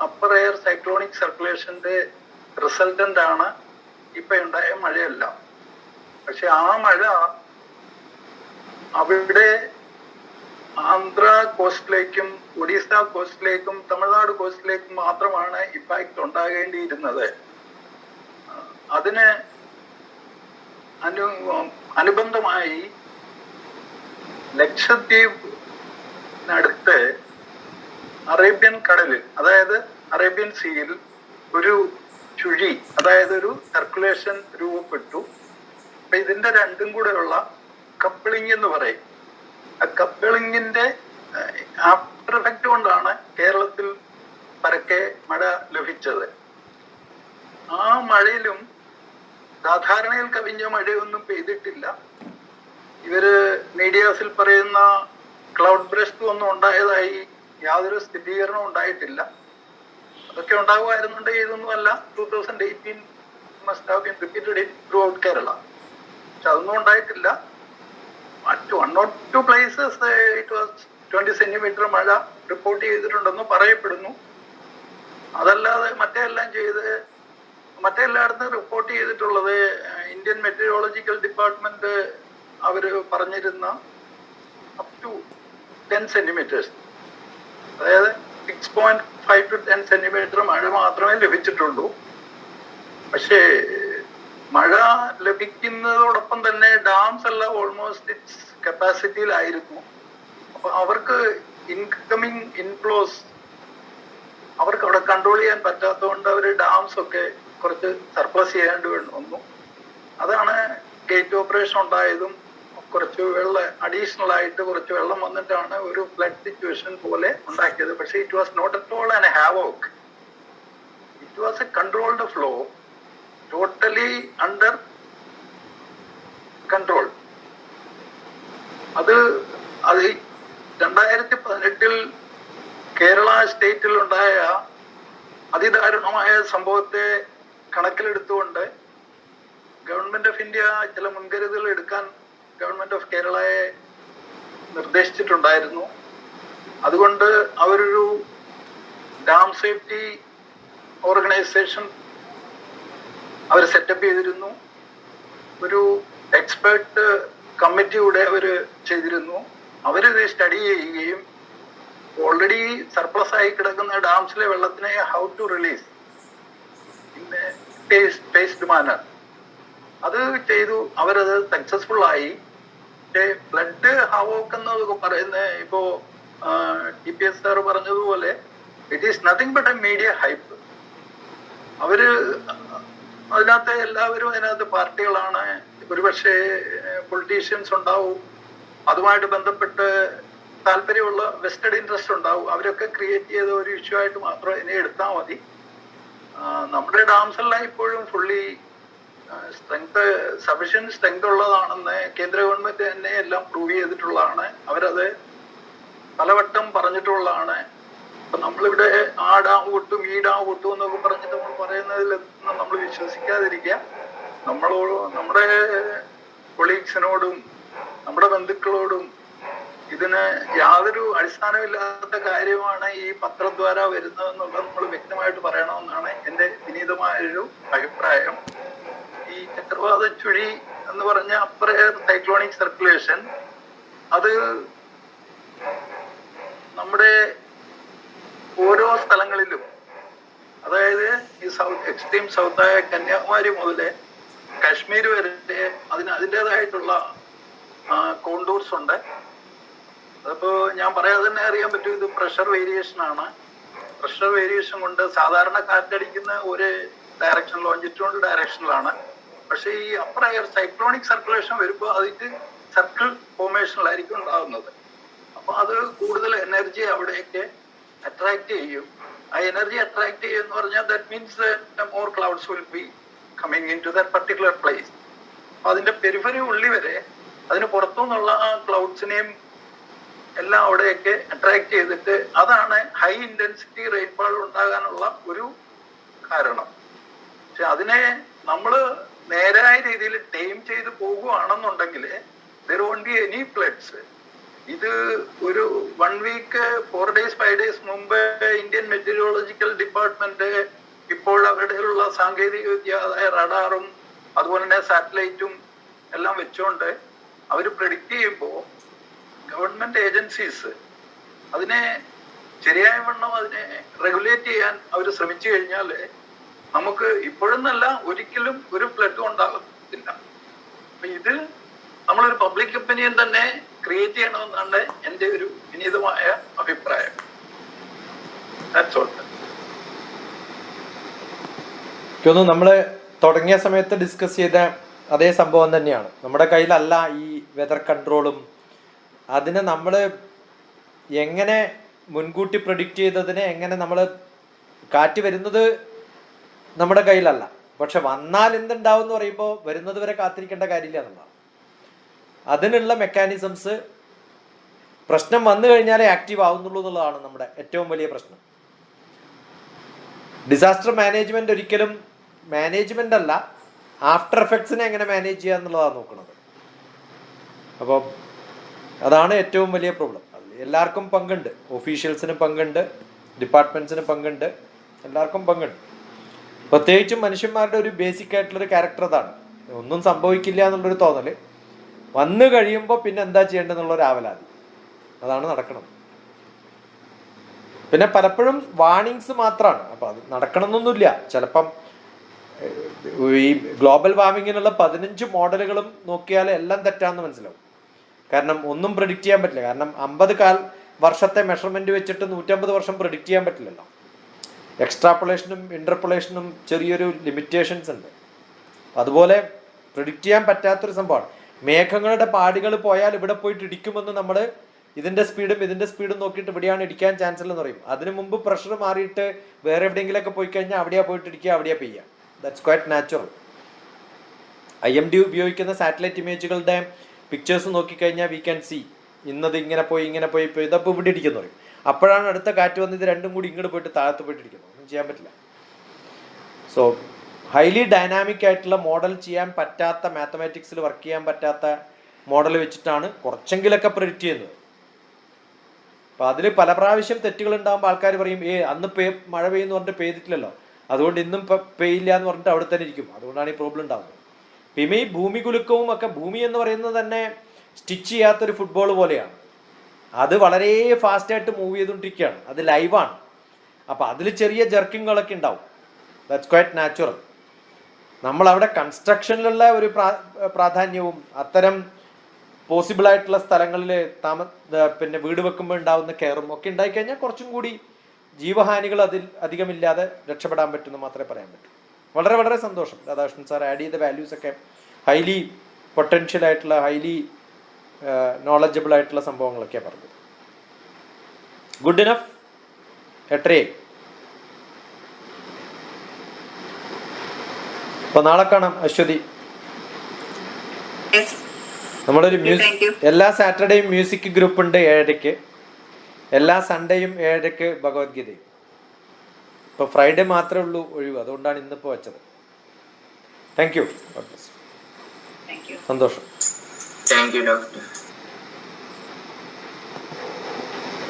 അപ്പർ എയർ സൈക്ലോണിക് സർക്കുലേഷന്റെ റിസൾട്ടന്റ് ആണ് ഇപ്പൊ ഉണ്ടായ മഴയല്ല. പക്ഷെ ആ മഴ അവിടെ ആന്ധ്ര കോസ്റ്റിലേക്കും ഒഡീസ കോസ്റ്റിലേക്കും തമിഴ്നാട് കോസ്റ്റിലേക്കും മാത്രമാണ് ഇമ്പാക്ട് ഉണ്ടാകേണ്ടിയിരുന്നത്. അതിന് അനുബന്ധമായി ലക്ഷദ്വീപിനടുത്ത് അറേബ്യൻ കടലിൽ, അതായത് അറേബ്യൻ സീയിൽ ഒരു ചുഴി, അതായത് ഒരു സർക്കുലേഷൻ രൂപപ്പെട്ടു. അപ്പൊ ഇതിന്റെ രണ്ടും കൂടെയുള്ള കപ്പിളിംഗ് എന്ന് പറയും. ആ കപ്പിളിങ്ങിന്റെ ആഫ്റ്റർ എഫക്റ്റ് കൊണ്ടാണ് കേരളത്തിൽ പരക്കെ മഴ ലഭിച്ചത്. ആ മഴയിലും സാധാരണയിൽ കവിഞ്ഞ മഴയൊന്നും പെയ്തിട്ടില്ല. ഇവര് മീഡിയാസിൽ പറയുന്ന ക്ലൗഡ് ബ്രസ്റ്റ് ഒന്നും ഉണ്ടായതായി യാതൊരു സ്ഥിരീകരണവും ഉണ്ടായിട്ടില്ല. അതൊക്കെ ഉണ്ടാകുമായിരുന്നുണ്ടെങ്കിൽ ഇതൊന്നുമല്ല 2018 must have been repeated throughout Kerala. പക്ഷെ അതൊന്നും ഉണ്ടായിട്ടില്ല. മറ്റ് 1 or 2 places it was 20 centimeter മഴ റിപ്പോർട്ട് ചെയ്തിട്ടുണ്ടെന്ന് പറയപ്പെടുന്നു. അതല്ലാതെ മറ്റെല്ലായിടത്തും റിപ്പോർട്ട് ചെയ്തിട്ടുള്ളത് ഇന്ത്യൻ മെറ്റീരിയോളജിക്കൽ ഡിപ്പാർട്ട്മെന്റ് അവര് പറഞ്ഞിരുന്ന അപ് ടു 10 centimeters, അതായത് 6.5 to 10 centimeter മഴ മാത്രമേ ലഭിച്ചിട്ടുള്ളൂ. പക്ഷേ മഴ ലഭിക്കുന്നതോടൊപ്പം തന്നെ ഡാംസ് എല്ലാം ഓൾമോസ്റ്റ് ഇറ്റ്സ് കപ്പാസിറ്റിയിലായിരുന്നു. അപ്പൊ അവർക്ക് ഇൻകമിങ് ഇൻഫ്ലോസ് അവർക്ക് അവിടെ കൺട്രോൾ ചെയ്യാൻ പറ്റാത്തതുകൊണ്ട് അവർ ഡാംസ് ഒക്കെ കുറച്ച് സർപ്ലസ് ചെയ്യേണ്ടി വന്നു. അതാണ് ഗേറ്റ് ഓപ്പറേഷൻ ഉണ്ടായതും കുറച്ച് അഡീഷണൽ ആയിട്ട് കുറച്ച് വെള്ളം വന്നിട്ടാണ് ഒരു ഫ്ലഡ് സിറ്റുവേഷൻ പോലെ ഉണ്ടാക്കിയത്. പക്ഷെ it was not at all an havoc. It was a controlled flow, totally under control. അത് 2018 കേരള സ്റ്റേറ്റിൽ ഉണ്ടായ അതിദാരുണമായ സംഭവത്തെ കണക്കിലെടുത്തുകൊണ്ട് ഗവൺമെന്റ് ഓഫ് ഇന്ത്യ ചില മുൻകരുതലുകൾ എടുക്കാൻ ഗവൺമെന്റ് ഓഫ് കേരളയെ നിർദ്ദേശിച്ചിട്ടുണ്ടായിരുന്നു. അതുകൊണ്ട് അവരൊരു ഡാം സേഫ്റ്റി ഓർഗനൈസേഷൻ അവർ സെറ്റപ്പ് ചെയ്തിരുന്നു. ഒരു എക്സ്പേർട്ട് കമ്മിറ്റി കൂടെ അവർ ചെയ്തിരുന്നു. അവരിത് സ്റ്റഡി ചെയ്യുകയും ഓൾറെഡി സർപ്ലസ് ആയി കിടക്കുന്ന ഡാംസിലെ വെള്ളത്തിനെ how to release in taste manner, അത് ചെയ്തു. അവരത് സക്സസ്ഫുൾ ആയി. പക്ഷേ ഫ്ലഡ് ഹവോക്ക് എന്നൊക്കെ പറയുന്ന ഇപ്പോ TPS സാർ പറഞ്ഞതുപോലെ it is nothing but A media hype. അവര് അതിനകത്ത് എല്ലാവരും അതിനകത്ത് പാർട്ടികളാണ്, ഒരുപക്ഷെ പൊളിറ്റീഷ്യൻസ് ഉണ്ടാവും, അതുമായിട്ട് ബന്ധപ്പെട്ട് താല്പര്യമുള്ള വെസ്റ്റഡ് ഇൻട്രസ്റ്റ് ഉണ്ടാവും. അവരൊക്കെ ക്രിയേറ്റ് ചെയ്ത ഒരു ഇഷ്യൂ ആയിട്ട് മാത്രം ഇതിനെ എടുത്താൽ മതി. നമ്മുടെ ഡാംസ് എല്ലാം ഇപ്പോഴും ഫുള്ളി സഫിഷ്യന്റ് സ്ട്രെങ്ത് ഉള്ളതാണെന്ന് കേന്ദ്ര ഗവൺമെന്റ് തന്നെ എല്ലാം പ്രൂവ് ചെയ്തിട്ടുള്ളതാണ്. അവരത് പലവട്ടം പറഞ്ഞിട്ടുള്ളതാണ്. അപ്പൊ നമ്മളിവിടെ ആ ഡാം പൊട്ടും ഈ ഡാം പൊട്ടും എന്നൊക്കെ പറഞ്ഞിട്ട് നമ്മൾ പറയുന്നതിൽ നമ്മൾ വിശ്വസിക്കാതിരിക്കുക. നമ്മുടെ കൊളീഗ്സിനോടും നമ്മുടെ ബന്ധുക്കളോടും ഇതിന് യാതൊരു അടിസ്ഥാനമില്ലാത്ത കാര്യമാണ് ഈ പത്രദ്വാര വരുന്നതെന്നുള്ളത് നമ്മൾ വ്യക്തമായിട്ട് പറയണമെന്നാണ് എൻ്റെ വിനീതമായൊരു അഭിപ്രായം. ഈ ചക്രവാത ചുഴി എന്ന് പറഞ്ഞ അപ്പർ സൈക്ലോണിക് സർക്കുലേഷൻ അത് നമ്മുടെ ഓരോ സ്ഥലങ്ങളിലും, അതായത് ഈ എക്സ്ട്രീം സൗത്തായ കന്യാകുമാരി മുതൽ കാശ്മീർ വരെ അതിൻ്റെതായിട്ടുള്ള കോണ്ടൂർസ് ഉണ്ട്. അതിപ്പോ ഞാൻ പറയാതെ തന്നെ അറിയാൻ പറ്റും, ഇത് പ്രഷർ വേരിയേഷൻ ആണ്. പ്രഷർ വേരിയേഷൻ കൊണ്ട് സാധാരണ കാറ്റടിക്കുന്ന ഒരു ഡയറക്ഷൻ, ലോഞ്ചിറ്റ്യൂണൽ ഡയറക്ഷനിലാണ്. പക്ഷെ ഈ അപ്പർ എയർ സൈക്ലോണിക് സർക്കുലേഷൻ വരുമ്പോൾ അതിന്റെ സർക്കിൾ ഫോർമേഷനിലായിരിക്കും ഉണ്ടാകുന്നത്. അപ്പൊ അത് കൂടുതൽ എനർജി അവിടേക്ക് അട്രാക്ട് ചെയ്യും. ആ എനർജി അട്രാക്ട് ചെയ്യും എന്ന് പറഞ്ഞാൽ that means more clouds will be coming into that particular place. അപ്പൊ അതിന്റെ പെരിഫറി ഉള്ളി വരെ അതിന് പുറത്തുനിന്നുള്ള ആ ക്ലൗഡ്സിനെയും എല്ലാം അവിടെയൊക്കെ അട്രാക്ട് ചെയ്തിട്ട് അതാണ് ഹൈ ഇന്റൻസിറ്റി റെയിൻഫാൾ ഉണ്ടാകാനുള്ള ഒരു കാരണം. പക്ഷെ അതിനെ നമ്മൾ നേരായ രീതിയിൽ ടൈം ചെയ്ത് പോകുകയാണെന്നുണ്ടെങ്കിൽ there won't be any floods. ഇത് ഒരു 1 വീക്ക് 4 days 5 days മുമ്പ് ഇന്ത്യൻ മെറ്റീരിയോളജിക്കൽ ഡിപ്പാർട്ട്മെന്റ് ഇപ്പോൾ അവരുടെയുള്ള സാങ്കേതിക വിദ്യ, അതായത് റഡാറും അതുപോലെ തന്നെ സാറ്റലൈറ്റും എല്ലാം വെച്ചുകൊണ്ട് അവർ പ്രെഡിക്റ്റ് ചെയ്യുമ്പോൾ ഗവൺമെന്റ് ഏജൻസീസ് അതിനെ ശരിയായ വണ്ണം അതിനെ റെഗുലേറ്റ് ചെയ്യാൻ അവർ ശ്രമിച്ചു കഴിഞ്ഞാൽ നമുക്ക് ഇപ്പോഴെന്നല്ല ഒരിക്കലും ഒരു ഫ്ലഡ് ഉണ്ടാകത്തില്ല. അപ്പൊ ഇത് നമ്മളൊരു പബ്ലിക് ഒപ്പീനിയൻ തന്നെ ക്രിയേറ്റ് ചെയ്യണമെന്നാണ് എൻ്റെ ഒരു വിനീതമായ അഭിപ്രായം. തോന്നുന്നു നമ്മള് തുടങ്ങിയ സമയത്ത് ഡിസ്കസ് ചെയ്ത അതേ സംഭവം തന്നെയാണ്. നമ്മുടെ കയ്യിലല്ല ഈ വെതർ കൺട്രോളും. അതിനെ നമ്മൾ എങ്ങനെ മുൻകൂട്ടി പ്രൊഡിക്റ്റ് ചെയ്തതിനെ എങ്ങനെ നമ്മൾ കാറ്റ് വരുന്നത് നമ്മുടെ കയ്യിലല്ല. പക്ഷെ വന്നാൽ എന്തുണ്ടാവും എന്ന് പറയുമ്പോൾ വരുന്നത് വരെ കാത്തിരിക്കേണ്ട കാര്യമില്ല എന്നുള്ളതാണ്. അതിനുള്ള മെക്കാനിസംസ് പ്രശ്നം വന്നു കഴിഞ്ഞാലേ ആക്റ്റീവ് ആവുന്നുള്ളൂ എന്നുള്ളതാണ് നമ്മുടെ ഏറ്റവും വലിയ പ്രശ്നം. ഡിസാസ്റ്റർ മാനേജ്മെന്റ് ഒരിക്കലും മാനേജ്മെന്റ് അല്ല, ആഫ്റ്റർ എഫക്ട്സിനെ എങ്ങനെ മാനേജ് ചെയ്യുക എന്നുള്ളതാണ് നോക്കുന്നത്. അപ്പോൾ അതാണ് ഏറ്റവും വലിയ പ്രോബ്ലം. എല്ലാവർക്കും പങ്കുണ്ട്, ഒഫീഷ്യൽസിന് പങ്കുണ്ട്, ഡിപ്പാർട്ട്മെന്റ്സിന് പങ്കുണ്ട്, എല്ലാവർക്കും പങ്കുണ്ട്. പ്രത്യേകിച്ചും മനുഷ്യന്മാരുടെ ഒരു ബേസിക് ആയിട്ടുള്ളൊരു ക്യാരക്ടർ അതാണ്. ഒന്നും സംഭവിക്കില്ല എന്നുള്ളൊരു തോന്നല് വന്നു കഴിയുമ്പോൾ പിന്നെ എന്താ ചെയ്യേണ്ടതെന്നുള്ളൊരു ആവലാതി, അതാണ് നടക്കുന്നത്. പിന്നെ പലപ്പോഴും വാർണിങ്സ് മാത്രമാണ്. അപ്പം അത് നടക്കണമെന്നൊന്നുമില്ല. ചിലപ്പം ഈ ഗ്ലോബൽ വാർമിങ്ങിനുള്ള 15 മോഡലുകളും നോക്കിയാൽ എല്ലാം തെറ്റാന്ന് മനസ്സിലാവും. കാരണം ഒന്നും പ്രെഡിക്റ്റ് ചെയ്യാൻ പറ്റില്ല. കാരണം 50 വർഷത്തെ മെഷർമെന്റ് വെച്ചിട്ട് 150 വർഷം പ്രെഡിക്റ്റ് ചെയ്യാൻ പറ്റില്ലല്ലോ. എക്സ്ട്രാപ്പൊളേഷനും ഇന്റർപൊളേഷനും ചെറിയൊരു ലിമിറ്റേഷൻസ് ഉണ്ട്. അതുപോലെ പ്രെഡിക്റ്റ് ചെയ്യാൻ പറ്റാത്തൊരു സംഭവമാണ്. മേഘങ്ങളുടെ പാടികൾ പോയാൽ ഇവിടെ പോയിട്ട് ഇടിക്കുമെന്ന് നമ്മൾ ഇതിന്റെ സ്പീഡും നോക്കിയിട്ട് ഇവിടെയാണ് ഇടിക്കാൻ ചാൻസ് ഉള്ളതെന്ന് പറയും. അതിനു മുമ്പ് പ്രഷർ മാറിയിട്ട് വേറെ എവിടെയെങ്കിലൊക്കെ പോയി കഴിഞ്ഞാൽ അവിടെയാ പോയിട്ട് ഇടിക്കുക, അവിടെയാ പെയ്യുക. That's quite natural. IMD ഉപയോഗിക്കുന്ന സാറ്റലൈറ്റ് ഇമേജുകളുടെ പിക്ചേഴ്സ് നോക്കിക്കഴിഞ്ഞാൽ വി ക്യാൻ സി ഇന്നത് ഇങ്ങനെ പോയി ഇതപ്പോൾ ഇവിടെ ഇടിക്കുന്നു പറയും. അപ്പോഴാണ് അടുത്ത കാറ്റ് വന്ന് ഇത് രണ്ടും കൂടി ഇങ്ങോട്ട് പോയിട്ട് താഴത്ത് പോയിട്ട് ഇടിക്കുന്നു. ഒന്നും ചെയ്യാൻ പറ്റില്ല. സോ ഹൈലി ഡൈനാമിക് ആയിട്ടുള്ള മോഡൽ ചെയ്യാൻ പറ്റാത്ത, മാത്തമാറ്റിക്സിൽ വർക്ക് ചെയ്യാൻ പറ്റാത്ത മോഡൽ വെച്ചിട്ടാണ് കുറച്ചെങ്കിലൊക്കെ പ്രെഡിക്റ്റ് ചെയ്യുന്നത്. അപ്പം അതിൽ പല പ്രാവശ്യം തെറ്റുകൾ ഉണ്ടാകുമ്പോൾ ആൾക്കാർ പറയും അന്ന് മഴ പെയ്യുന്നു പറഞ്ഞിട്ട് പെയ്തിട്ടില്ലല്ലോ, അതുകൊണ്ട് ഇന്നും പെയ്യില്ല എന്ന് പറഞ്ഞിട്ട് അവിടെ തന്നെ ഇരിക്കും. അതുകൊണ്ടാണ് ഈ പ്രോബ്ലം ഉണ്ടാകുന്നത്. പിന്നെ ഈ ഭൂമി കുലുക്കവും ഒക്കെ, ഭൂമി എന്ന് പറയുന്നത് തന്നെ സ്റ്റിച്ച് ചെയ്യാത്തൊരു ഫുട്ബോൾ പോലെയാണ്. അത് വളരെ ഫാസ്റ്റായിട്ട് മൂവ് ചെയ്തുകൊണ്ടിരിക്കുകയാണ്, അത് ലൈവാണ്. അപ്പം അതിൽ ചെറിയ ജർക്കിങ്ങുകളൊക്കെ ഉണ്ടാവും. That's quite natural. നമ്മളവിടെ കൺസ്ട്രക്ഷനിലുള്ള ഒരു പ്രാധാന്യവും അത്തരം പോസിബിളായിട്ടുള്ള സ്ഥലങ്ങളിൽ പിന്നെ വീട് വെക്കുമ്പോൾ ഉണ്ടാവുന്ന കെയറും ഒക്കെ ഉണ്ടായിക്കഴിഞ്ഞാൽ കുറച്ചും കൂടി ജീവഹാനികൾ അതിൽ അധികമില്ലാതെ രക്ഷപ്പെടാൻ പറ്റുമെന്ന് മാത്രമേ പറയാൻ പറ്റൂ. വളരെ വളരെ സന്തോഷം രാധാകൃഷ്ണൻ സാർ ആഡ് ചെയ്ത വാല്യൂസ് ഒക്കെ ഹൈലി പൊട്ടൻഷ്യൽ ആയിട്ടുള്ള, ഹൈലി നോളജബിൾ ആയിട്ടുള്ള സംഭവങ്ങളൊക്കെയാണ് പറഞ്ഞത്. Good enough. 8:30. അപ്പൊ നാളെ കാണാം അശ്വതി. നമ്മളൊരു എല്ലാ സാറ്റർഡേയും മ്യൂസിക് ഗ്രൂപ്പ് ഉണ്ട് 7:30. എല്ലാ സൺഡേയും 7:30 ഭഗവത്ഗീതയും. ഇപ്പൊ ഫ്രൈഡേ മാത്രമേ ഉള്ളൂ ഒഴിവ്, അതുകൊണ്ടാണ് ഇന്നിപ്പോ വെച്ചത്. Thank you. സന്തോഷം. Thank you doctor.